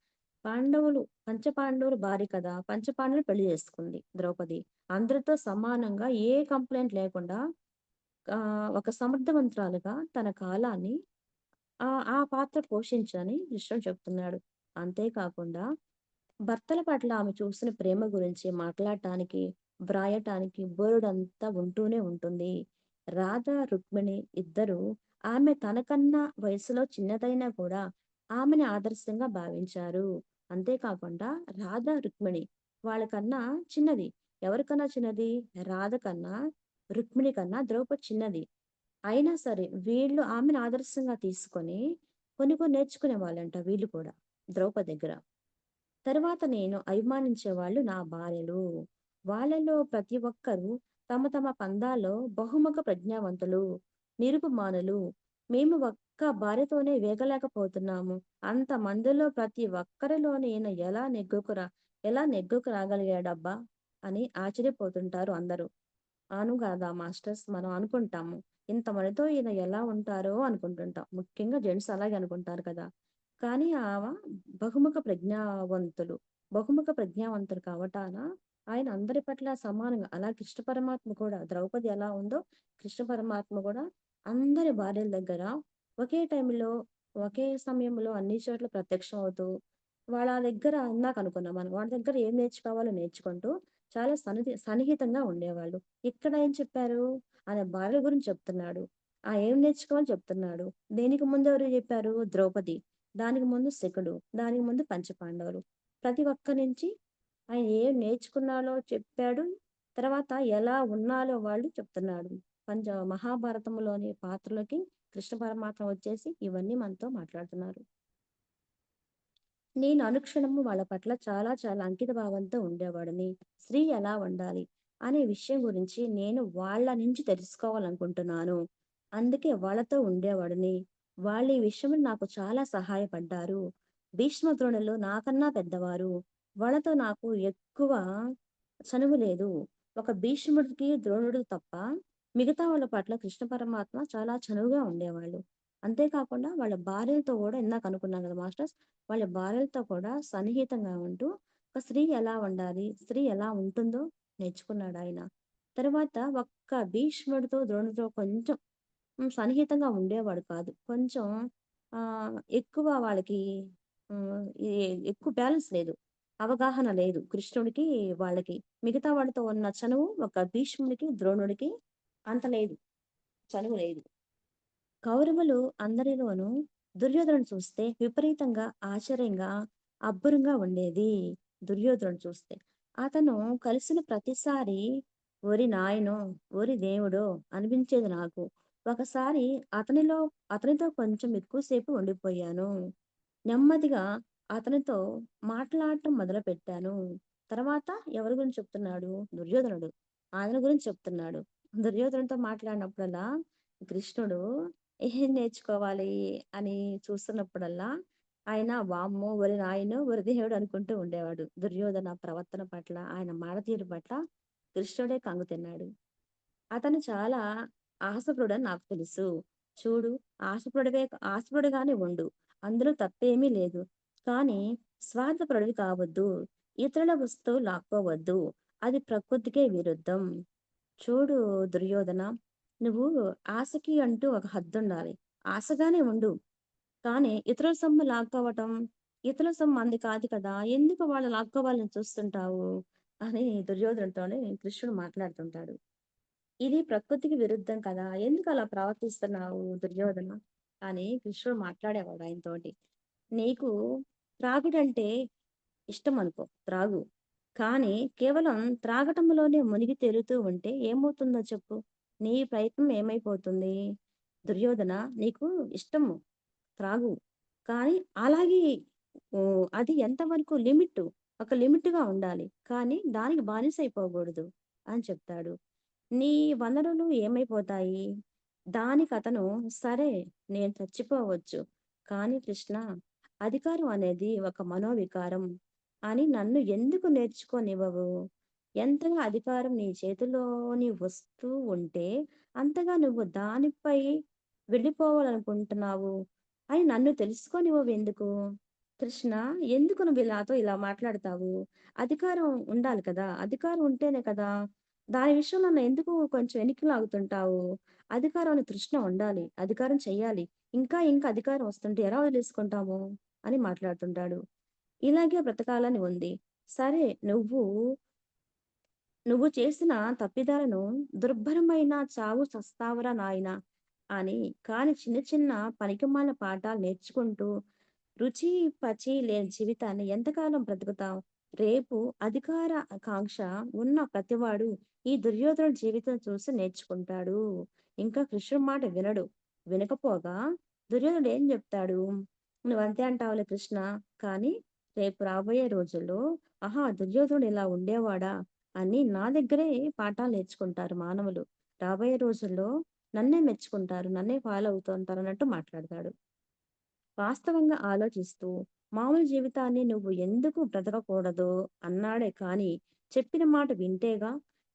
పంచపాండవుల భార్య కదా! పంచపాండవులు పెళ్లి చేసుకుంది ద్రౌపది. అందరితో సమానంగా ఏ కంప్లైంట్ లేకుండా ఒక సమర్థవంతురాలుగా తన కాలాన్ని ఆ పాత్ర పోషించని కృష్ణుడు చెప్తున్నాడు. అంతేకాకుండా భర్తల పట్ల ఆమె చూసిన ప్రేమ గురించి మాట్లాడటానికి, వ్రాయటానికి బోలెడంతా ఉంటూనే ఉంటుంది. రాధ, రుక్మిణి ఇద్దరు ఆమె తనకన్నా వయసులో చిన్నదైనా కూడా ఆమెని ఆదర్శంగా భావించారు. అంతేకాకుండా రాధ, రుక్మిణి వాళ్ళకన్నా చిన్నది. ఎవరికన్నా చిన్నది? రాధ కన్నా, రుక్మిణి కన్నా ద్రౌపది చిన్నది. అయినా సరే వీళ్ళు ఆమెను ఆదర్శంగా తీసుకొని కొన్ని కొన్ని నేర్చుకునే వాళ్ళంట వీళ్ళు కూడా ద్రౌపది దగ్గర. తర్వాత నేను అభిమానించే వాళ్ళు నా భార్యలు. వాళ్ళలో ప్రతి ఒక్కరూ తమ తమ పందాల్లో బహుముఖ ప్రజ్ఞావంతులు, నిరుపమానులు. మేము ఒక్క భార్యతోనే వేగలేకపోతున్నాము. అంత మందిలో ప్రతి ఒక్కరిలోనే ఈయన ఎలా నెగ్గుకు రాగలిగాడబ్బా అని ఆశ్చర్యపోతుంటారు అందరూ. అవును కదా మాస్టర్స్, మనం అనుకుంటాము. ఇంతమందితో ఈయన ఎలా ఉంటారో అనుకుంటుంటాం. ముఖ్యంగా జెంట్స్ అలాగే అనుకుంటారు కదా! కానీ బహుముఖ ప్రజ్ఞావంతులు. బహుముఖ ప్రజ్ఞావంతులు కావటాన ఆయన అందరి పట్ల సమానంగా అలా కృష్ణ పరమాత్మ కూడా ద్రౌపది ఎలా ఉందో కృష్ణ పరమాత్మ కూడా అందరి భార్యల దగ్గర ఒకే టైంలో ఒకే సమయంలో అన్ని చోట్ల ప్రత్యక్షం అవుతూ, వాళ్ళ దగ్గర ఇందాక అనుకున్నాం మనం. వాళ్ళ దగ్గర ఏం నేర్చుకోవాలో నేర్చుకుంటూ, చాలా సన్నిహితంగా ఉండేవాళ్ళు. ఇక్కడ ఏం చెప్పారు? ఆయన భార్య గురించి చెప్తున్నాడు. ఏం నేర్చుకోవాలో చెప్తున్నాడు. దీనికి ముందు ఎవరు చెప్పారు? ద్రౌపది. దానికి ముందు శకుడు. దానికి ముందు పంచపాండవులు. ప్రతి ఒక్క నుంచి ఆయన ఏం నేర్చుకున్నాడో చెప్పాడు. తర్వాత ఎలా ఉన్నాలో వాళ్ళు చెప్తున్నాడు. మహాభారతంలోని పాత్రలకి కృష్ణ పరమాత్మ వచ్చేసి ఇవన్నీ మనతో మాట్లాడుతున్నారు. నేను అనుక్షణము వాళ్ళ పట్ల చాలా చాలా అంకిత భావంతో ఉండేవాడిని. స్త్రీ ఎలా ఉండాలి అనే విషయం గురించి నేను వాళ్ళ నుంచి తెలుసుకోవాలనుకుంటున్నాను. అందుకే వాళ్ళతో ఉండేవాడిని. వాళ్ళు ఈ విషయంలో నాకు చాలా సహాయపడ్డారు. భీష్మ ద్రోణులు నాకన్నా పెద్దవారు. వాళ్ళతో నాకు ఎక్కువ చనువు లేదు. ఒక భీష్ముడికి, ద్రోణుడికి తప్ప మిగతా వాళ్ళ పట్ల కృష్ణ పరమాత్మ చాలా చనువుగా ఉండేవాళ్ళు. అంతే కాకుండా వాళ్ళ భార్యలతో గూడా ఇందాక అనుకున్నాను కదా మాస్టర్స్! వాళ్ళ భార్యలతో కూడా సన్నిహితంగా ఉంటూ, ఒక స్త్రీ ఎలా ఉండాలి? స్త్రీ ఎలా ఉంటుందో నేర్చుకున్నాడాయన. తరువాత ఒక్క భీష్ముడితో, ద్రోణుడితో కొంచెం సన్నిహితంగా ఉండేవాడు కాదు. కొంచెం ఎక్కువ వాళ్ళకి ఈ ఎక్కువ బ్యాలెన్స్ లేదు. అవగాహన లేదు. కృష్ణుడికి, వాళ్ళకి. మిగతా వాళ్ళతో ఉన్న చనువు ఒక భీష్ముడికి, ద్రోణుడికి అంత లేదు. చనువు లేదు. కౌరవులు అందరిలోనూ దుర్యోధనుడు చూస్తే విపరీతంగా ఆశ్చర్యంగా, అబ్బురంగా ఉండేది. దుర్యోధనుడు చూస్తే. అతను కలిసిన ప్రతిసారి ఓరి నాయనో! ఓరి దేవుడో! అనిపించేది నాకు. ఒకసారి అతనిలో అతనితో కొంచెం ఎక్కువ సేపు ఉండిపోయాను. నెమ్మదిగా అతనితో మాట్లాడటం మొదలుపెట్టాను. తర్వాత ఎవరి గురించి చెప్తున్నాడు? దుర్యోధనుడు. ఆయన గురించి చెప్తున్నాడు. దుర్యోధనుడితో మాట్లాడినప్పుడల్లా కృష్ణుడు ఏం నేర్చుకోవాలి అని చూస్తున్నప్పుడల్లా ఆయన వామ్మో! ఓరి నాయనో! ఓరి దేవుడు అనుకుంటూ ఉండేవాడు. దుర్యోధన ప్రవర్తన పట్ల, ఆయన మాట తీరు పట్ల కృష్ణుడే కంగు తిన్నాడు. అతను చాలా ఆశపరుడని నాకు తెలుసు. చూడు, ఆశపరుడుగానే ఉండు. అందులో తప్పేమీ లేదు. కానీ స్వార్థపరుడివి కావద్దు. ఇతరుల వస్తువు లాక్కోవద్దు. అది ప్రకృతికే విరుద్ధం. చూడు దుర్యోధన, నువ్వు ఆశకి అంటూ ఒక హద్దుండాలి. ఆశగానే ఉండు. కానీ ఇతరుల సొమ్ము లాక్కోవటం, ఇతరుల సొమ్ము మంది కాదు కదా! ఎందుకు వాళ్ళు లాక్కోవాలని చూస్తుంటావు? అని దుర్యోధనుడితోని కృష్ణుడు మాట్లాడుతుంటాడు. ఇది ప్రకృతికి విరుద్ధం కదా! ఎందుకలా ప్రవర్తిస్తున్నావు దుర్యోధన? అని కృష్ణుడు మాట్లాడేవాడు ఆయనతోటి. నీకు త్రాగుడంటే ఇష్టమనుకో త్రాగు. కానీ కేవలం త్రాగటంలోనే మునిగి తేలుతూ ఉంటే ఏమవుతుందో చెప్పు? నీ ప్రయత్నం ఏమైపోతుంది? దుర్యోధన, నీకు ఇష్టము త్రాగు. కానీ అలాగే అది ఎంతవరకు లిమిట్టు. ఒక లిమిట్‌గా ఉండాలి. కానీ దానికి బానిసైపోకూడదు అని చెప్తాడు. నీ వనరులు ఏమైపోతాయి? దానికతను సరే నేను చచ్చిపోవచ్చు. కానీ కృష్ణ, అధికారం అనేది ఒక మనోవికారం అని నన్ను ఎందుకు నేర్చుకోనివ్వవు? ఎంతగా అధికారం నీ చేతిలోని వస్తూ ఉంటే, అంతగా నువ్వు దానిపై వెళ్ళిపోవాలనుకుంటున్నావు అని నన్ను తెలుసుకోనివ్వవెందుకు? కృష్ణ, ఎందుకు నువ్వు నాతో ఇలా మాట్లాడతావు? అధికారం ఉండాలి కదా! అధికారం ఉంటేనే కదా! దాని విషయంలో నన్నెందుకు కొంచెం వెనక్కి లాగుతుంటావు? అధికారం అనే తృష్ణ ఉండాలి. అధికారం చెయ్యాలి. ఇంకా ఇంకా అధికారం వస్తుంటే ఎలా వదిలేసుకుంటాము? అని మాట్లాడుతుంటాడు. ఇలాగే బ్రతకాలని ఉంది. సరే నువ్వు చేసిన తప్పిదాలను దుర్భరమైన చావు చస్తావురా నాయనా అని, కానీ చిన్న చిన్న పనికిమాలిన పాఠాలు నేర్చుకుంటూ రుచి, పచి లేని జీవితాన్ని ఎంతకాలం బ్రతుకుతాం? రేపు అధికార కాంక్ష ఉన్న ప్రతివాడు ఈ దుర్యోధనుడి జీవితం చూసి నేర్చుకుంటాడు. ఇంకా కృష్ణుడి మాట వినడు. వినకపోగా దుర్యోధనుడు ఏం చెప్తాడు? "నువ్వంతే అంటావులే కృష్ణ. కానీ రేపు రాబోయే రోజుల్లో దుర్యోధనుడు ఇలా ఉండేవాడా అని నా దగ్గరే పాఠాలు నేర్చుకుంటారు మానవులు. రాబోయే రోజుల్లో నన్నే మెచ్చుకుంటారు. నన్నే ఫాలో అవుతూ ఉంటారు" అన్నట్టు మాట్లాడతాడు. వాస్తవంగా ఆలోచిస్తూ, మామూలు జీవితాన్ని నువ్వు ఎందుకు బ్రతకకూడదు అన్నాడే కాని, చెప్పిన మాట వింటేగా?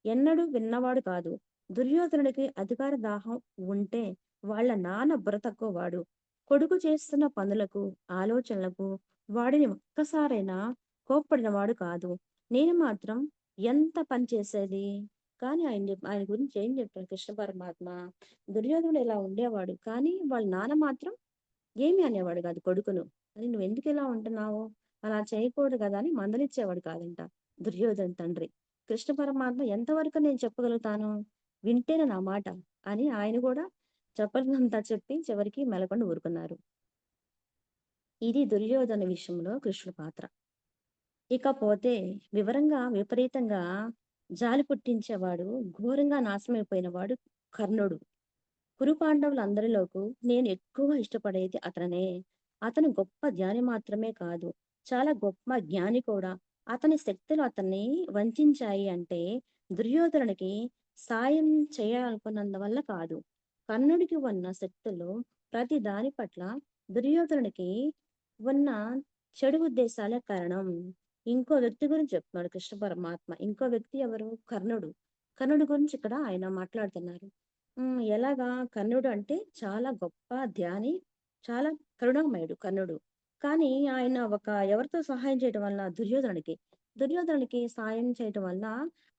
ఎన్నడూ విన్నవాడు కాదు. దుర్యోధనుడికి అధికార దాహం ఉంటే వాళ్ళ నాన్న బుర్ర తక్కువవాడు. కొడుకు చేస్తున్న పనులకు, ఆలోచనలకు వాడిని ఒక్కసారైనా కోప్పడినవాడు కాదు. నేను మాత్రం ఎంత పని చేసేది? కానీ ఆయన గురించి ఏం చెప్పారు కృష్ణ పరమాత్మ? దుర్యోధనుడు ఇలా ఉండేవాడు. కానీ వాళ్ళ నాన్న మాత్రం ఏమి అనేవాడు కాదు కొడుకును. "అది నువ్వెందుకు ఇలా ఉంటున్నావు? అలా చేయకూడదు కదా!" అని మందలిచ్చేవాడు కాదంట దుర్యోధన తండ్రి. కృష్ణ పరమాత్మ ఎంతవరకు నేను చెప్పగలుగుతాను? వింటేనే నా మాట అని ఆయన గూడా చెప్పినంత చెప్పి చివరికి మెలకుండా ఊరుకున్నారు. ఇది దుర్యోధన విషయంలో కృష్ణుడి పాత్ర. ఇకపోతే వివరంగా, విపరీతంగా జాలి పుట్టించేవాడు, ఘోరంగా నాశనమైపోయినవాడు కర్ణుడు. కురు పాండవులందరిలోకు నేను ఎక్కువ ఇష్టపడేది అతననే. అతను గొప్ప జ్ఞాని మాత్రమే కాదు, చాలా గొప్ప జ్ఞాని కూడా. అతని శక్తులు అతన్ని వంచాయి అంటే దుర్యోధనుడికి సాయం చేయాలనుకున్నందువల్ల కాదు. కర్ణుడికి ఉన్న శక్తులు ప్రతి దాని పట్ల దుర్యోధనుడికి ఉన్న చెడు ఉద్దేశాలే కారణం. ఇంకో వ్యక్తి గురించి చెప్తున్నాడు కృష్ణ పరమాత్మ. ఇంకో వ్యక్తి ఎవరు? కర్ణుడు. కర్ణుడి గురించి ఇక్కడ ఆయన మాట్లాడుతున్నారు. ఎలాగా కర్ణుడు అంటే చాలా గొప్ప ధ్యాని, చాలా కరుణామయుడు కర్ణుడు. కానీ ఆయన ఎవరితో సహాయం చేయటం వలన దుర్యోధనుడికి సాయం చేయటం వలన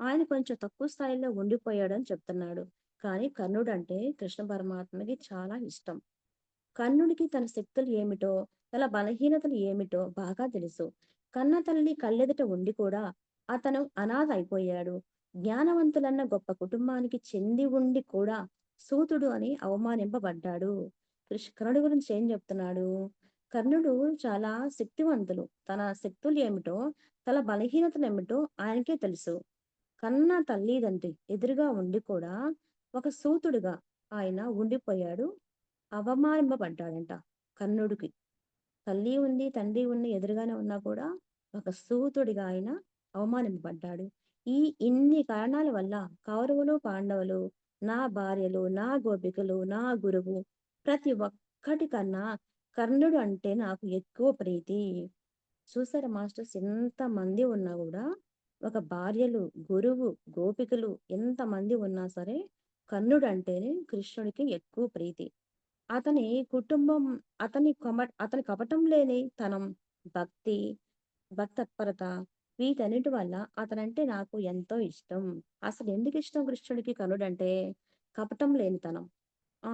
ఆయన కొంచెం తక్కువ స్థాయిలో ఉండిపోయాడని చెప్తున్నాడు. కానీ కర్ణుడు అంటే కృష్ణ పరమాత్మకి చాలా ఇష్టం. కర్ణుడికి తన శక్తులు ఏమిటో, తన బలహీనతలు ఏమిటో బాగా తెలుసు. కన్న తల్లి కళ్ళెదుట ఉండి కూడా అతను అనాథ అయిపోయాడు. జ్ఞానవంతులన్న గొప్ప కుటుంబానికి చెంది ఉండి కూడా సూతుడు అని అవమానింపబడ్డాడు. కర్ణుడి గురించి ఏం చెప్తున్నాడు? కర్ణుడు చాలా శక్తివంతులు. తన శక్తులు ఏమిటో, తన బలహీనతలు ఏమిటో ఆయనకే తెలుసు. కన్న తల్లిదండ్రి ఎదురుగా ఉండి కూడా ఒక సూతుడుగా ఆయన ఉండిపోయాడు. అవమానింపబడ్డాడంట కర్ణుడికి. తల్లి ఉంది, తండ్రి ఉంది, ఎదురుగానే ఉన్నా కూడా ఒక సూతుడిగా ఆయన అవమానింపబడ్డాడు. ఇన్ని కారణాల వల్ల కౌరవులు, పాండవులు, నా భార్యలు, నా గోపికలు, నా గురువు, ప్రతి ఒక్కటి కన్నా కర్ణుడు అంటే నాకు ఎక్కువ ప్రీతి. చూసారా మాస్టర్స్, ఎంతమంది ఉన్నా కూడా ఒక భార్యలు, గురువు, గోపికలు ఎంతమంది ఉన్నా సరే కర్ణుడు అంటేనే కృష్ణుడికి ఎక్కువ ప్రీతి. అతని కుటుంబం, అతని కపటం లేని తనం, భక్తి, భక్తత్పరత, వీటన్నిటి వల్ల అతనంటే నాకు ఎంతో ఇష్టం. అసలు ఎందుకు ఇష్టం కృష్ణుడికి కర్ణుడంటే? కపటం లేనితనం. ఆ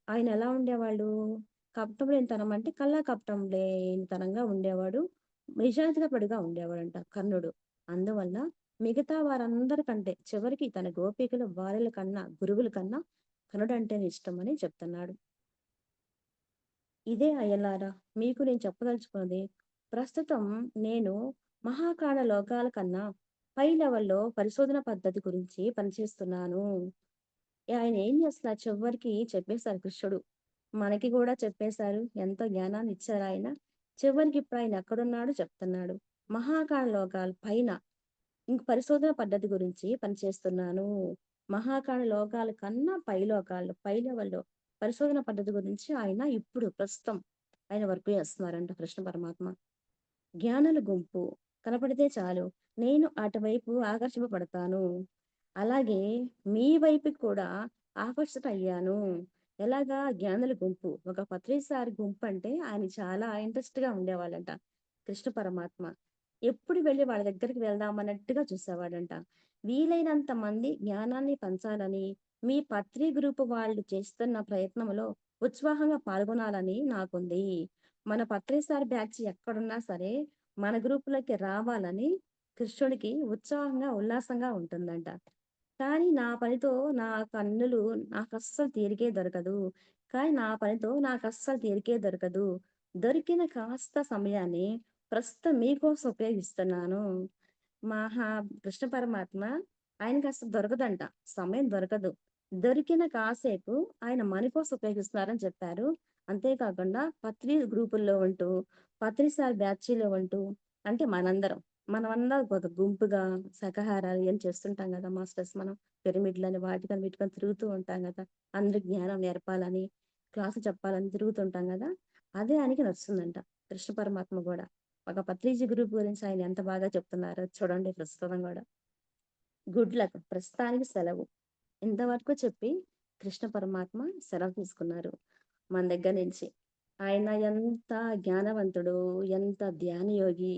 ఆయన ఎలా ఉండేవాళ్ళు? కపటం లేనితనం అంటే కల్లా కపటం లేనితనంగా ఉండేవాడు. నిజాయితీగా పడిగా ఉండేవాడంట కర్ణుడు. అందువల్ల మిగతా వారందరికంటే చివరికి తన గోపికలు, భార్యల కన్నా, గురువుల కన్నా కర్ణుడు అంటేనే ఇష్టం అని చెప్తున్నాడు. ఇదే అయ్యలారా మీకు నేను చెప్పదలుచుకున్నది. ప్రస్తుతం నేను మహాకాణ లోకాల కన్నా పై లెవెల్‌లో పరిశోధన పద్ధతి గురించి పనిచేస్తున్నాను. ఆయన ఏం చేస్తున్నారు చివరికి చెప్పేశారు కృష్ణుడు. మనకి కూడా చెప్పేశారు. ఎంతో జ్ఞానాన్ని ఇచ్చారాయన. చివరికి ఇప్పుడు ఆయన ఎక్కడున్నాడో చెప్తున్నాడు. మహాకాణ లోకాల పైన ఇంక పరిశోధన పద్ధతి గురించి పనిచేస్తున్నాను. మహాకాణ లోకాల కన్నా పై లోకాల్లో, పై లెవెల్‌లో పరిశోధన పద్ధతి గురించి ఆయన ఇప్పుడు ప్రస్తుతం ఆయన వర్క్ చేస్తున్నారంట కృష్ణ పరమాత్మ. జ్ఞానుల గుంపు కనపడితే చాలు నేను అటువైపు ఆకర్షింపబడతాను. అలాగే మీ వైపుకి కూడా ఆకర్షిత అయ్యాను. ఎలాగా? జ్ఞానుల గుంపు. ఒక పత్రిసారి గుంపు అంటే ఆయన చాలా ఇంట్రెస్ట్ గా ఉండేవాళ్ళంట కృష్ణ పరమాత్మ. ఎప్పుడు వెళ్ళి వాళ్ళ దగ్గరికి వెళ్దామన్నట్టుగా చూసేవాడంట. వీలైనంత మంది జ్ఞానాన్ని పంచాలని, మీ పత్రి గ్రూప్ వాళ్ళు చేస్తున్న ప్రయత్నంలో ఉత్సాహంగా పాల్గొనాలని నాకుంది. మన పత్రిసారి బ్యాచ్ ఎక్కడున్నా సరే మన గ్రూపులోకి రావాలని కృష్ణుడికి ఉత్సాహంగా, ఉల్లాసంగా ఉంటుందంట. కానీ నా పనితో నా కన్నులు నాకస్సలు తీరికే దొరకదు. కానీ నా పనితో నాకస్సలు తీరికే దొరకదు. దొరికిన కాస్త సమయాన్ని ప్రస్తుతం మీకోసం ఉపయోగిస్తున్నాను. మహా కృష్ణ పరమాత్మ ఆయనకసలు దొరకదంట. సమయం దొరకదు. దొరికిన కాసేపు ఆయన మన కోసం ఉపయోగిస్తున్నారని చెప్పారు. అంతేకాకుండా పత్రి గ్రూపుల్లో ఉంటూ, పత్రిసార్ బ్యాచీలో ఉంటూ అంటే మనమందరం ఒక గుంపుగా శాకాహారాలు ఇయన్నీ చేస్తుంటాం గదా మాస్టర్స్ మనం. పిరమిడ్‌లని వాటికని వీటికని తిరుగుతూ ఉంటాం గదా! అందరికి జ్ఞానం నేర్పాలని, క్లాసులు చెప్పాలని తిరుగుతుంటాం గదా! అదే ఆయనకి నచ్చుతుందంట. కృష్ణ పరమాత్మ గూడా. ఒక పత్రిజీ గ్రూప్ గురించి ఆయన ఎంత బాగా చెప్తున్నారో చూడండి ప్రస్తుతం గూడా. Good luck. ప్రస్తుతానికి సెలవు. ఇంతవరకు చెప్పి కృష్ణ పరమాత్మ సెలవు తీసుకున్నారు మన దగ్గర నుంచి. ఆయన ఎంత జ్ఞానవంతుడు, ఎంత ధ్యానయోగి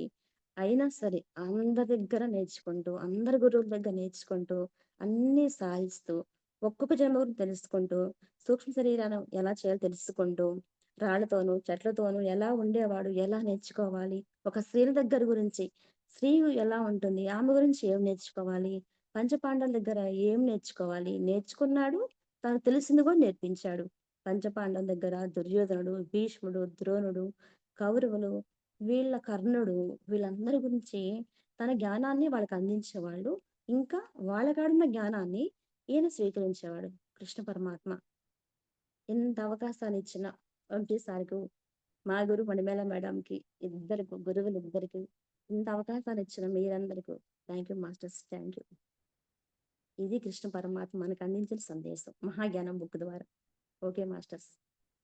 అయినా సరే అందరి దగ్గర నేర్చుకుంటూ, అందరి గురువుల దగ్గర నేర్చుకుంటూ, అన్నీ సాధిస్తూ, ఒక్కొక్క జన్మ గురించి తెలుసుకుంటూ, సూక్ష్మ శరీరాన్ని ఎలా చేయాలో తెలుసుకుంటూ, రాళ్ళతోనూ, చెట్లతోనూ ఎలా ఉండేవాడు, ఎలా నేర్చుకోవాలి, ఒక స్త్రీల దగ్గర గురించి, స్త్రీ ఎలా ఉంటుంది, ఆమె గురించి ఏం నేర్చుకోవాలి, పంచపాండవుల దగ్గర ఏం నేర్చుకోవాలి, నేర్చుకున్నాడు. తనకు తెలిసింది కూడా నేర్పించాడు. పంచపాండవుల దగ్గర దుర్యోధనుడు, భీష్ముడు, ద్రోణుడు, కౌరవులు, వీళ్ళ కర్ణుడు, వీళ్ళందరి గురించి తన జ్ఞానాన్ని వాళ్ళకి అందించేవాళ్ళు. ఇంకా వాళ్ళ కాడున్న జ్ఞానాన్ని ఈయన స్వీకరించేవాడు కృష్ణ పరమాత్మ. ఎంత అవకాశాన్ని ఇచ్చిన ఒకేసారికి మా గురు మణిమేళ మేడంకి, ఇద్దరికి గురువులు ఇద్దరికి ఇంత అవకాశాన్ని ఇచ్చిన మీరందరికీ thank you masters, thank you. ఇది కృష్ణ పరమాత్మ మనకు అందించిన సందేశం మహాజ్ఞానం బుక్ ద్వారా. Okay masters.